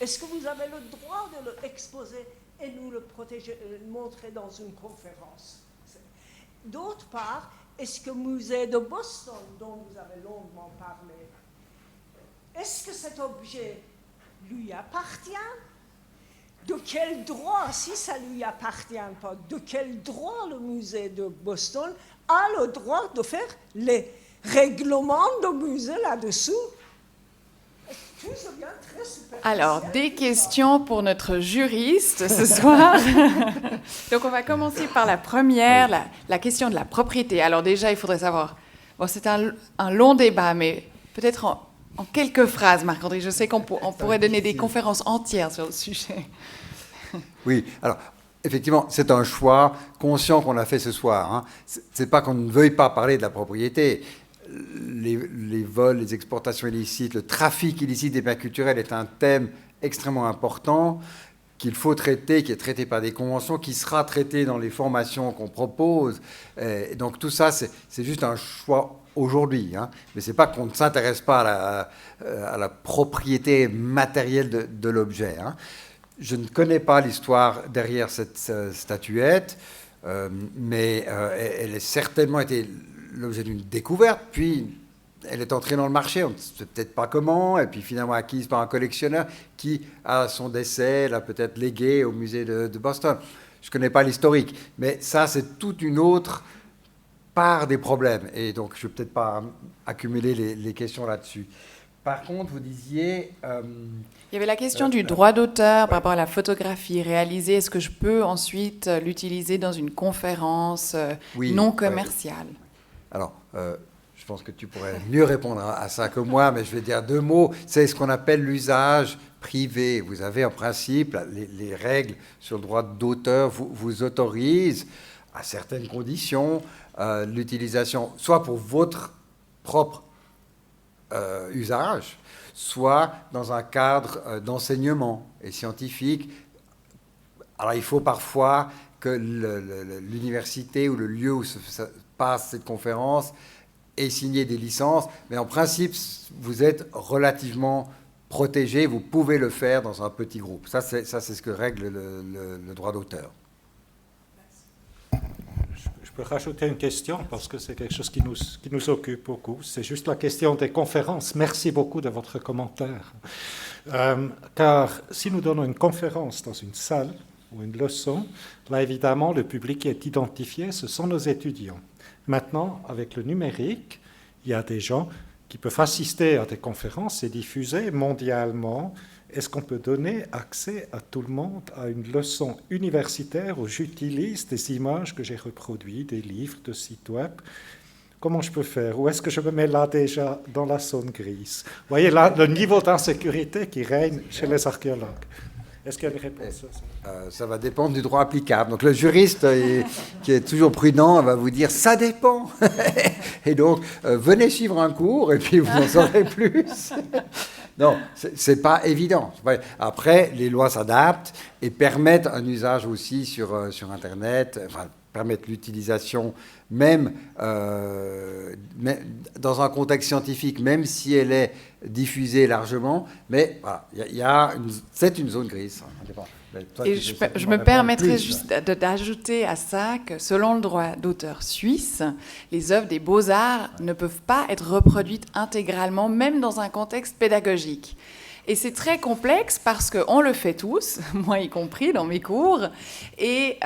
Est-ce que vous avez le droit de l'exposer et nous le montrer dans une conférence? D'autre part, est-ce que le musée de Boston, dont vous avez longuement parlé, est-ce que cet objet lui appartient de quel droit, si ça ne lui appartient pas, de quel droit le musée de Boston a le droit de faire les règlements de musée là-dessous? Tout devient très superficiel. Alors, des questions pour notre juriste ce soir. Donc, on va commencer par la première, la question de la propriété. Alors déjà, il faudrait savoir, bon, c'est un long débat, mais peut-être en quelques phrases, Marc-André. Je sais qu'on pourrait donner des conférences entières sur le sujet. Oui, alors effectivement, c'est un choix conscient qu'on a fait ce soir. Hein. C'est pas qu'on ne veuille pas parler de la propriété. Les vols, les exportations illicites, le trafic illicite des biens culturels est un thème extrêmement important qu'il faut traiter, qui est traité par des conventions, qui sera traité dans les formations qu'on propose. Et donc tout ça, c'est juste un choix aujourd'hui. Hein. Mais ce n'est pas qu'on ne s'intéresse pas à la propriété matérielle de l'objet. Hein. Je ne connais pas l'histoire derrière cette statuette, mais elle a certainement été l'objet d'une découverte, puis elle est entrée dans le marché, on ne sait peut-être pas comment, et puis finalement acquise par un collectionneur qui, à son décès, l'a peut-être léguée au musée de Boston. Je ne connais pas l'historique, mais ça, c'est toute une autre part des problèmes, et donc je ne vais peut-être pas accumuler les questions là-dessus. Par contre, vous disiez... Il y avait la question du droit d'auteur par rapport à la photographie réalisée. Est-ce que je peux ensuite l'utiliser dans une conférence non commerciale? Alors, je pense que tu pourrais mieux répondre à ça que moi, mais je vais dire deux mots. C'est ce qu'on appelle l'usage privé. Vous avez en principe, les règles sur le droit d'auteur vous autorisent, à certaines conditions, l'utilisation, soit pour votre propre usage, soit dans un cadre d'enseignement et scientifique. Alors, il faut parfois que l'université ou le lieu où se passe cette conférence ait signé des licences, mais en principe, vous êtes relativement protégé, vous pouvez le faire dans un petit groupe. Ça, c'est ce que règle le droit d'auteur. Je peux rajouter une question, parce que c'est quelque chose qui nous occupe beaucoup. C'est juste la question des conférences. Merci beaucoup de votre commentaire. Car si nous donnons une conférence dans une salle ou une leçon, là, évidemment, le public est identifié, ce sont nos étudiants. Maintenant, avec le numérique, il y a des gens qui peuvent assister à des conférences et diffuser mondialement. Est-ce qu'on peut donner accès à tout le monde à une leçon universitaire où j'utilise des images que j'ai reproduites, des livres, de sites web? Comment je peux faire? Ou est-ce que je me mets là déjà dans la zone grise? Vous voyez là le niveau d'insécurité qui règne chez les archéologues. Est-ce qu'il y a une réponse à ça? Ça va dépendre du droit applicable. Donc le juriste qui est toujours prudent va vous dire « ça dépend ». Et donc, venez suivre un cours et puis vous en saurez plus. Non, c'est pas évident. Après, les lois s'adaptent et permettent un usage aussi sur Internet, enfin, permettent l'utilisation même dans un contexte scientifique, même si elle est diffusée largement. Mais voilà, c'est une zone grise. Et je me permettrais juste d'ajouter à ça que selon le droit d'auteur suisse, les œuvres des beaux-arts ne peuvent pas être reproduites intégralement, même dans un contexte pédagogique. Et c'est très complexe parce qu'on le fait tous, moi y compris dans mes cours, et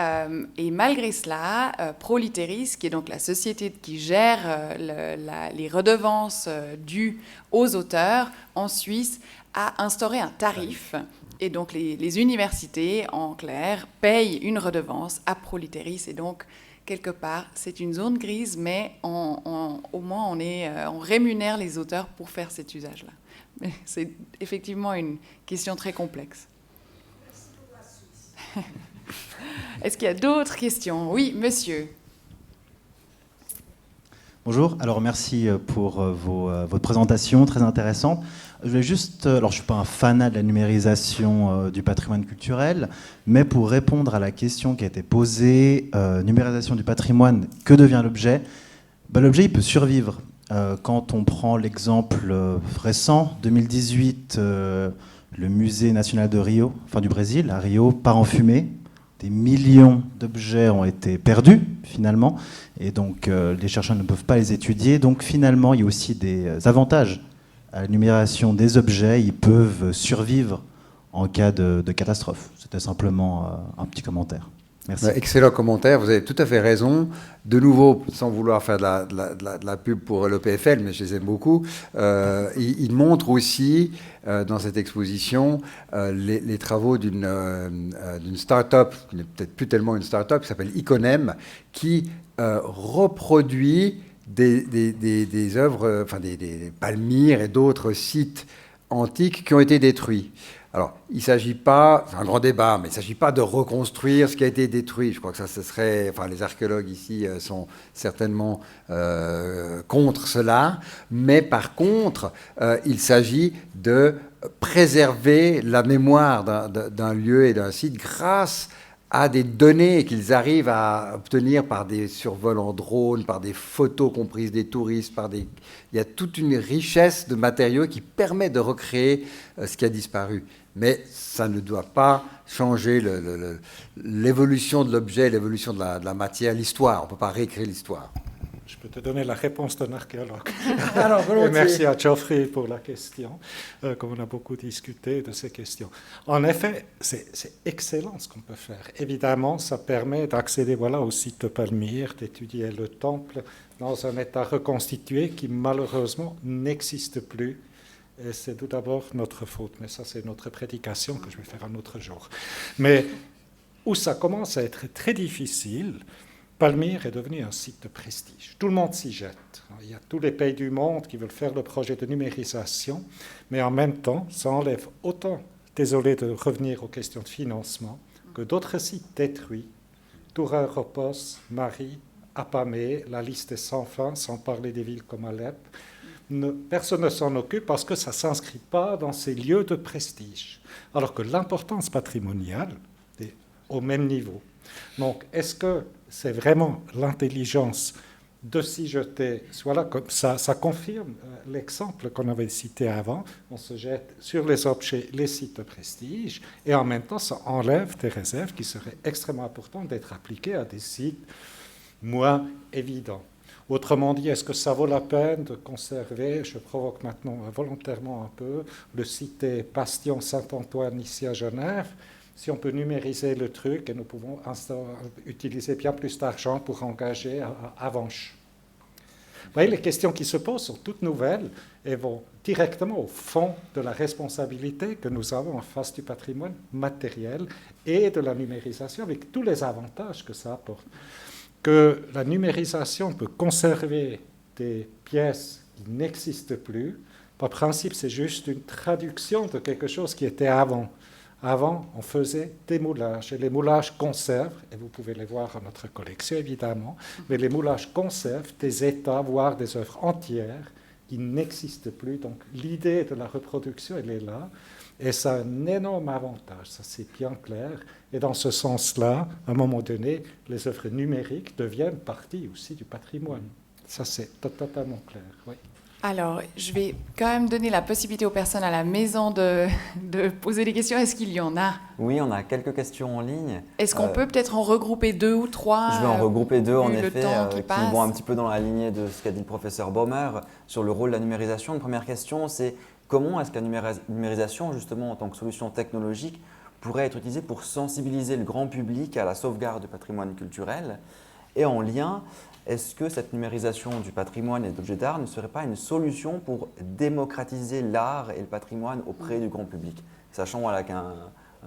malgré cela, ProLiteris, qui est donc la société qui gère les redevances dues aux auteurs en Suisse, a instauré un tarif. Et donc les universités, en clair, payent une redevance à ProLiteris. Et donc, quelque part, c'est une zone grise, mais au moins on rémunère les auteurs pour faire cet usage-là. Mais c'est effectivement une question très complexe. Est-ce qu'il y a d'autres questions? Oui, monsieur. Bonjour, alors merci pour votre présentation très intéressante. Je voulais juste, alors je ne suis pas un fanat de la numérisation du patrimoine culturel, mais pour répondre à la question qui a été posée, numérisation du patrimoine, que devient l'objet? L'objet, il peut survivre. Quand on prend l'exemple récent, 2018, le musée national de Rio, enfin du Brésil, à Rio, part en fumée. Des millions d'objets ont été perdus, finalement, et donc les chercheurs ne peuvent pas les étudier. Donc finalement, il y a aussi des avantages à la numération des objets. Ils peuvent survivre en cas de catastrophe. C'était simplement un petit commentaire. Merci. Excellent commentaire, vous avez tout à fait raison. De nouveau, sans vouloir faire de la pub pour l'EPFL, mais je les aime beaucoup, il montre aussi dans cette exposition les travaux d'une start-up, qui n'est peut-être plus tellement une start-up, qui s'appelle Iconem, qui reproduit des œuvres, enfin des Palmyres et d'autres sites antiques qui ont été détruits. Alors, il ne s'agit pas, c'est un grand débat, mais il ne s'agit pas de reconstruire ce qui a été détruit. Je crois que ça, ce serait, enfin, les archéologues ici sont certainement contre cela. Mais par contre, il s'agit de préserver la mémoire d'un lieu et d'un site grâce à des données qu'ils arrivent à obtenir par des survols en drone, par des photos comprises des touristes, il y a toute une richesse de matériaux qui permet de recréer ce qui a disparu. Mais ça ne doit pas changer l'évolution de l'objet, l'évolution de la matière, l'histoire. On ne peut pas réécrire l'histoire. Je peux te donner la réponse d'un archéologue. Alors, et merci à Geoffrey pour la question, comme on a beaucoup discuté de ces questions. En effet, c'est excellent ce qu'on peut faire. Évidemment, ça permet d'accéder au site de Palmyre, d'étudier le temple dans un état reconstitué qui malheureusement n'existe plus. Et c'est tout d'abord notre faute, mais ça c'est notre prédication que je vais faire un autre jour. Mais où ça commence à être très difficile, Palmyre est devenu un site de prestige. Tout le monde s'y jette. Il y a tous les pays du monde qui veulent faire le projet de numérisation, mais en même temps, ça enlève autant, désolé de revenir aux questions de financement, que d'autres sites détruits, Toura Europos, Mari, Apamée, la liste est sans fin, sans parler des villes comme Alep. Personne ne s'en occupe parce que ça ne s'inscrit pas dans ces lieux de prestige. Alors que l'importance patrimoniale est au même niveau. Donc, est-ce que c'est vraiment l'intelligence de s'y jeter? Voilà, comme ça confirme l'exemple qu'on avait cité avant. On se jette sur les objets, les sites de prestige, et en même temps, ça enlève des réserves qui seraient extrêmement importantes d'être appliquées à des sites moins évidents. Autrement dit, est-ce que ça vaut la peine de conserver, je provoque maintenant volontairement un peu, le site Bastion Saint-Antoine ici à Genève, si on peut numériser le truc et nous pouvons utiliser bien plus d'argent pour engager à Avenches. Vous voyez, les questions qui se posent sont toutes nouvelles et vont directement au fond de la responsabilité que nous avons en face du patrimoine matériel et de la numérisation avec tous les avantages que ça apporte. Que la numérisation peut conserver des pièces qui n'existent plus. Par principe, c'est juste une traduction de quelque chose qui était avant. Avant, on faisait des moulages, et les moulages conservent, et vous pouvez les voir dans notre collection évidemment, mais les moulages conservent des états, voire des œuvres entières qui n'existent plus. Donc l'idée de la reproduction, elle est là, et ça a un énorme avantage, ça c'est bien clair. Et dans ce sens-là, à un moment donné, les œuvres numériques deviennent partie aussi du patrimoine. Ça c'est totalement clair, oui. Alors, je vais quand même donner la possibilité aux personnes à la maison de poser des questions. Est-ce qu'il y en a? Oui, on a quelques questions en ligne. Est-ce qu'on peut peut-être en regrouper 2 ou 3? Je vais en regrouper 2, en effet, qui vont un petit peu dans la lignée de ce qu'a dit le professeur Baumer sur le rôle de la numérisation. Une première question, c'est comment est-ce que la numérisation, justement, en tant que solution technologique, pourrait être utilisée pour sensibiliser le grand public à la sauvegarde du patrimoine culturel? Et en lien, est-ce que cette numérisation du patrimoine et d'objets d'art ne serait pas une solution pour démocratiser l'art et le patrimoine auprès du grand public? Sachant qu'un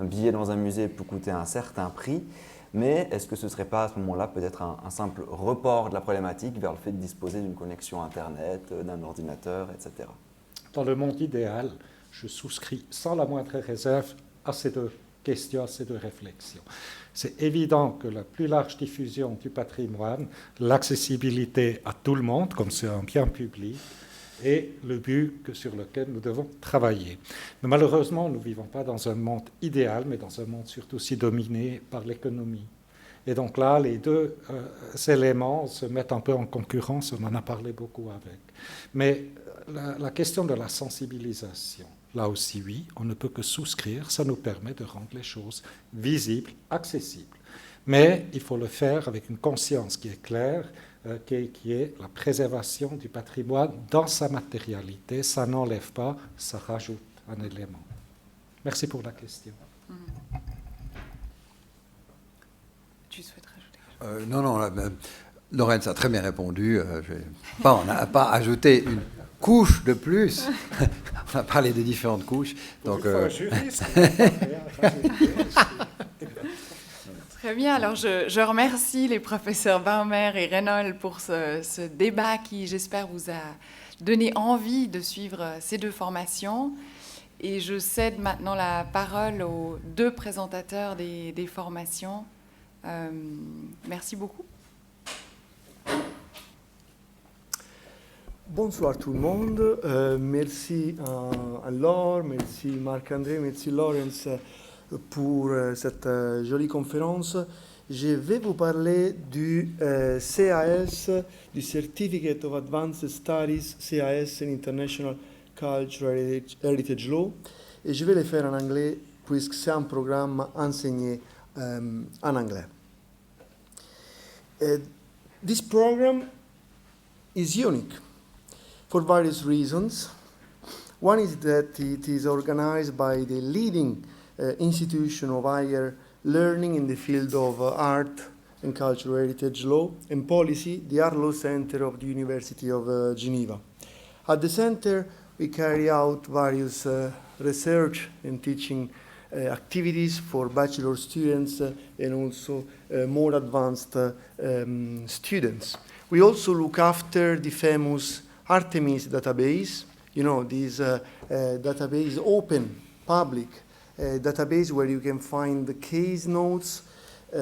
billet dans un musée peut coûter un certain prix, mais est-ce que ce ne serait pas à ce moment-là peut-être un simple report de la problématique vers le fait de disposer d'une connexion Internet, d'un ordinateur, etc. Dans le monde idéal, je souscris sans la moindre réserve à ces deux questions, à ces deux réflexions. C'est évident que la plus large diffusion du patrimoine, l'accessibilité à tout le monde, comme c'est un bien public, est le but sur lequel nous devons travailler. Mais malheureusement, nous ne vivons pas dans un monde idéal, mais dans un monde surtout aussi dominé par l'économie. Et donc là, les deux éléments se mettent un peu en concurrence, on en a parlé beaucoup avec. Mais la question de la sensibilisation, là aussi, oui, on ne peut que souscrire, ça nous permet de rendre les choses visibles, accessibles. Mais il faut le faire avec une conscience qui est claire, qui est la préservation du patrimoine dans sa matérialité. Ça n'enlève pas, ça rajoute un élément. Merci pour la question. Tu souhaites rajouter? Non, non, Laurence a très bien répondu. On n'a pas ajouté une couche de plus. On a parlé des différentes couches. Donc, Très bien, alors je remercie les professeurs Baumer et Reynolds pour ce débat qui, j'espère, vous a donné envie de suivre ces deux formations. Et je cède maintenant la parole aux deux présentateurs des formations. Merci beaucoup. Bonsoir tout le monde. Merci à Laure, merci Marc-André, merci Laurence pour cette jolie conférence. Je vais vous parler du CAS, du Certificate of Advanced Studies, CAS in International Cultural Heritage Law, et je vais le faire en anglais puisque c'est un programme enseigné en anglais. This program is unique for various reasons. One is that it is organized by the leading institution of higher learning in the field of art and cultural heritage law and policy, the Art Law Center of the University of Geneva. At the center, we carry out various research and teaching activities for bachelor students and also more advanced students. We also look after the famous Artemis database. You know, this database, open, public database where you can find the case notes,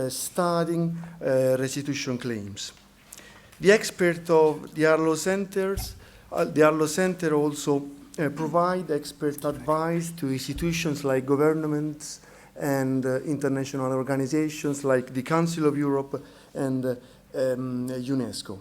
studying restitution claims. The expert of the Arlo Centers, the Arlo Center also provide expert advice to institutions like governments and international organizations like the Council of Europe and UNESCO.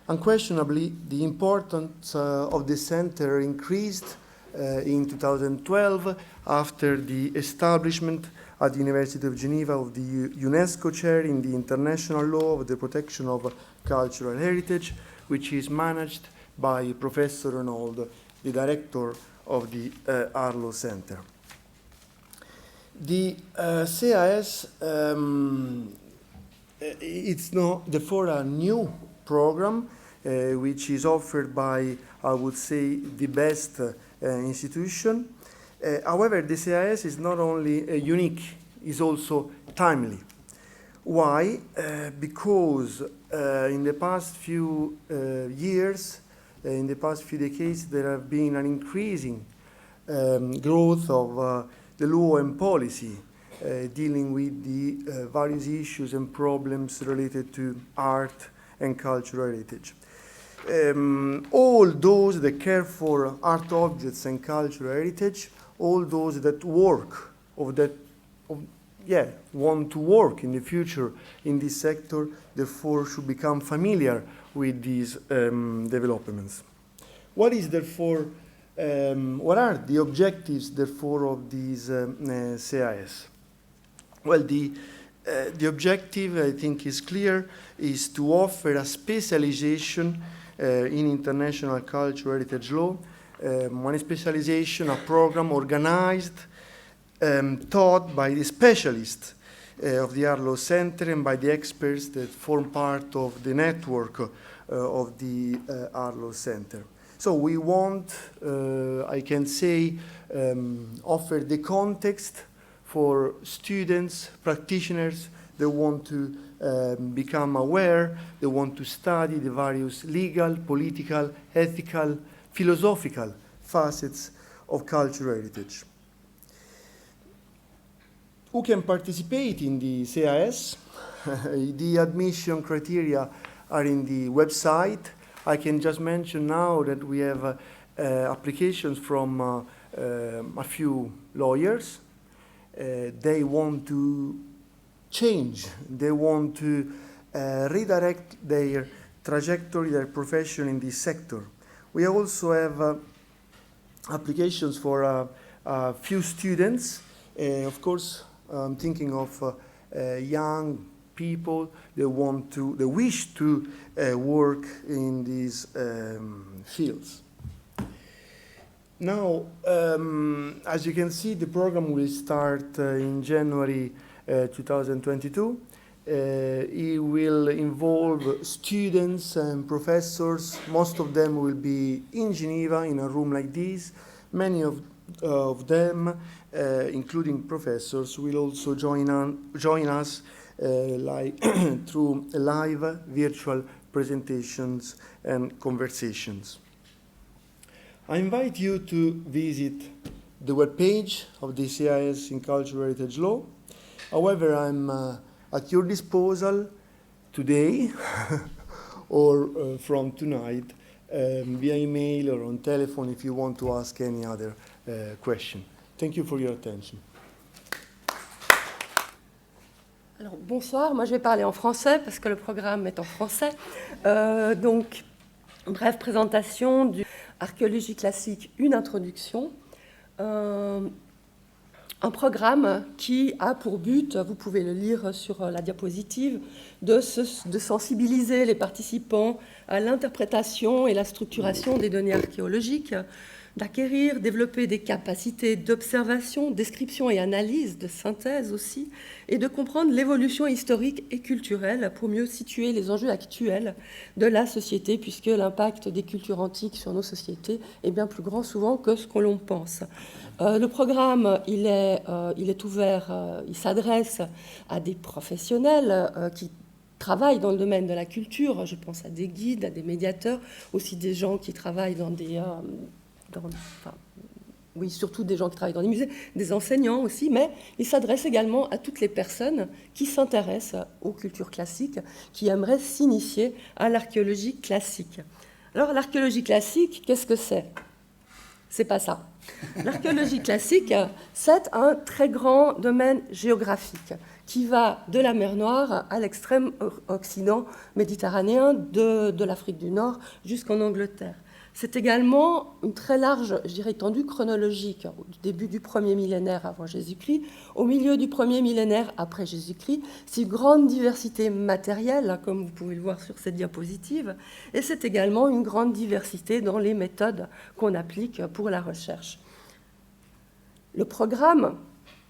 Unquestionably, the importance of the center increased in 2012 after the establishment at the University of Geneva of the UNESCO Chair in the International Law of the Protection of Cultural Heritage, which is managed by Professor Renaud, the director of the Arlo Center. The CAS, it's not, therefore, a new program which is offered by, I would say, the best institution. However, the CAS is not only unique, it's also timely. Why? Because in the past few years, in the past few decades, there have been an increasing growth of the law and policy dealing with the various issues and problems related to art and cultural heritage. All those that care for art objects and cultural heritage, all those that work want to work in the future in this sector, therefore should become familiar with these developments. What is therefore, what are the objectives therefore of these CAS? Well, the objective, I think, is clear, is to offer a specialization in international cultural heritage law, one specialization, a program organized, taught by the specialists of the Arlo Center and by the experts that form part of the network of the Arlo Center. So we want, I can say, offer the context for students, practitioners that want to become aware, they want to study the various legal, political, ethical, philosophical facets of cultural heritage. Who can participate in the CAS? The admission criteria are in the website. I can just mention now that we have applications from a few lawyers. They want to change, they want to redirect their trajectory, their profession in this sector. We also have applications for a few students. Of course, I'm thinking of young people that wish to work in these fields. Now, as you can see, the program will start in January 2022. It will involve students and professors. Most of them will be in Geneva in a room like this. Many of them, including professors, will also join us through live virtual presentations and conversations. I invite you to visit the webpage of the CIS in Cultural Heritage Law. However, I'm at your disposal today or from tonight via email or on telephone if you want to ask any other question. Thank you for your attention. Alors, bonsoir, moi je vais parler en français parce que le programme est en français. Donc, brève présentation du Archéologie classique, une introduction. Un programme qui a pour but, vous pouvez le lire sur la diapositive, de sensibiliser les participants à l'interprétation et la structuration des données archéologiques, d'acquérir, développer des capacités d'observation, description et analyse, de synthèse aussi, et de comprendre l'évolution historique et culturelle pour mieux situer les enjeux actuels de la société, puisque l'impact des cultures antiques sur nos sociétés est bien plus grand souvent que ce que l'on pense. Le programme, il est ouvert, il s'adresse à des professionnels qui travaillent dans le domaine de la culture. Je pense à des guides, à des médiateurs, aussi des gens qui travaillent dans des... surtout des gens qui travaillent dans les musées, des enseignants aussi, mais il s'adresse également à toutes les personnes qui s'intéressent aux cultures classiques, qui aimeraient s'initier à l'archéologie classique. Alors, l'archéologie classique, qu'est-ce que c'est ? C'est pas ça. L'archéologie classique, c'est un très grand domaine géographique qui va de la mer Noire à l'extrême occident méditerranéen, de l'Afrique du Nord jusqu'en Angleterre. C'est également une très large, je dirais, étendue chronologique, du début du premier millénaire avant Jésus-Christ, au milieu du premier millénaire après Jésus-Christ. C'est une grande diversité matérielle, comme vous pouvez le voir sur cette diapositive, et c'est également une grande diversité dans les méthodes qu'on applique pour la recherche. Le programme,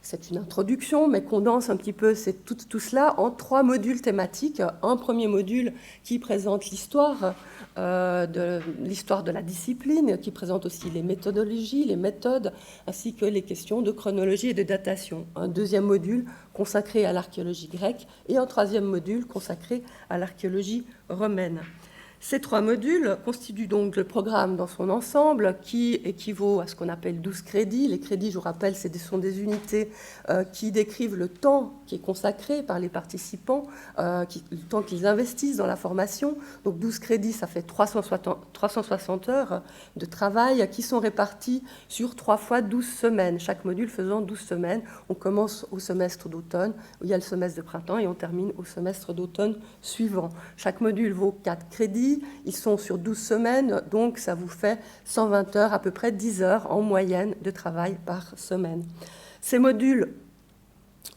c'est une introduction, mais condense un petit peu tout cela en 3 modules thématiques. Un premier module qui présente l'histoire de la discipline, qui présente aussi les méthodologies, les méthodes, ainsi que les questions de chronologie et de datation. Un deuxième module consacré à l'archéologie grecque et un troisième module consacré à l'archéologie romaine. Ces 3 modules constituent donc le programme dans son ensemble qui équivaut à ce qu'on appelle 12 crédits. Les crédits, je vous rappelle, ce sont des unités qui décrivent le temps qui est consacré par les participants, le temps qu'ils investissent dans la formation. Donc 12 crédits, ça fait 360 heures de travail qui sont répartis sur 3 fois 12 semaines, chaque module faisant 12 semaines. On commence au semestre d'automne, où il y a le semestre de printemps, et on termine au semestre d'automne suivant. Chaque module vaut 4 crédits. Ils sont sur 12 semaines, donc ça vous fait 120 heures, à peu près 10 heures en moyenne de travail par semaine. Ces modules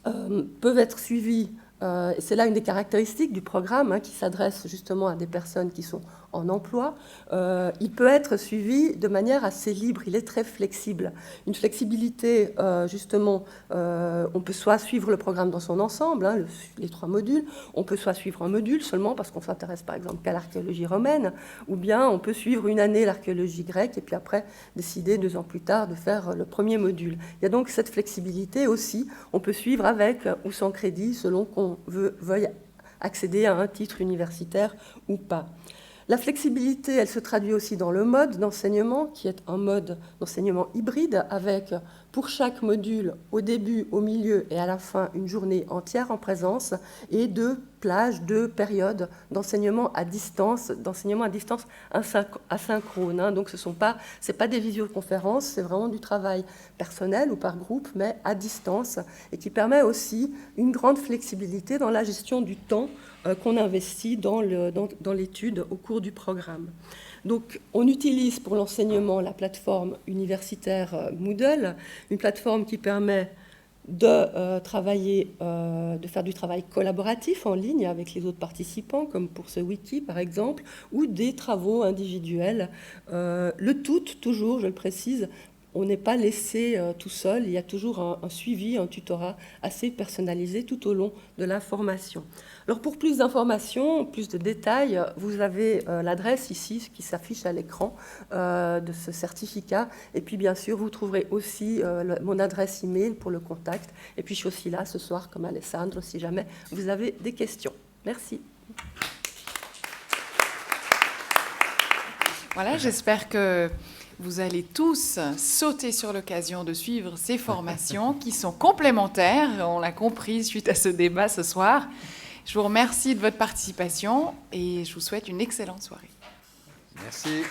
peuvent être suivis, c'est là une des caractéristiques du programme qui s'adresse justement à des personnes qui sont en emploi. Il peut être suivi de manière assez libre, il est très flexible. Une flexibilité, justement, on peut soit suivre le programme dans son ensemble, les 3 modules, on peut soit suivre un module seulement parce qu'on s'intéresse par exemple qu'à l'archéologie romaine, ou bien on peut suivre une année l'archéologie grecque et puis après décider 2 ans plus tard de faire le premier module. Il y a donc cette flexibilité aussi, on peut suivre avec ou sans crédit selon qu'on veuille accéder à un titre universitaire ou pas. La flexibilité, elle se traduit aussi dans le mode d'enseignement, qui est un mode d'enseignement hybride, avec pour chaque module, au début, au milieu et à la fin, une journée entière en présence et 2 plages, 2 périodes d'enseignement à distance asynchrone. Donc c'est pas des visioconférences, c'est vraiment du travail personnel ou par groupe, mais à distance, et qui permet aussi une grande flexibilité dans la gestion du temps qu'on investit dans l'étude au cours du programme. Donc, on utilise pour l'enseignement la plateforme universitaire Moodle, une plateforme qui permet de faire du travail collaboratif en ligne avec les autres participants, comme pour ce wiki par exemple, ou des travaux individuels. Le tout, toujours, je le précise, on n'est pas laissé tout seul, il y a toujours un suivi, un tutorat assez personnalisé tout au long de la formation. Alors pour plus d'informations, plus de détails, vous avez l'adresse ici qui s'affiche à l'écran de ce certificat. Et puis bien sûr, vous trouverez aussi mon adresse email pour le contact. Et puis je suis aussi là ce soir comme Alessandro si jamais vous avez des questions. Merci. Voilà, j'espère que vous allez tous sauter sur l'occasion de suivre ces formations qui sont complémentaires, on l'a compris suite à ce débat ce soir. Je vous remercie de votre participation et je vous souhaite une excellente soirée. Merci.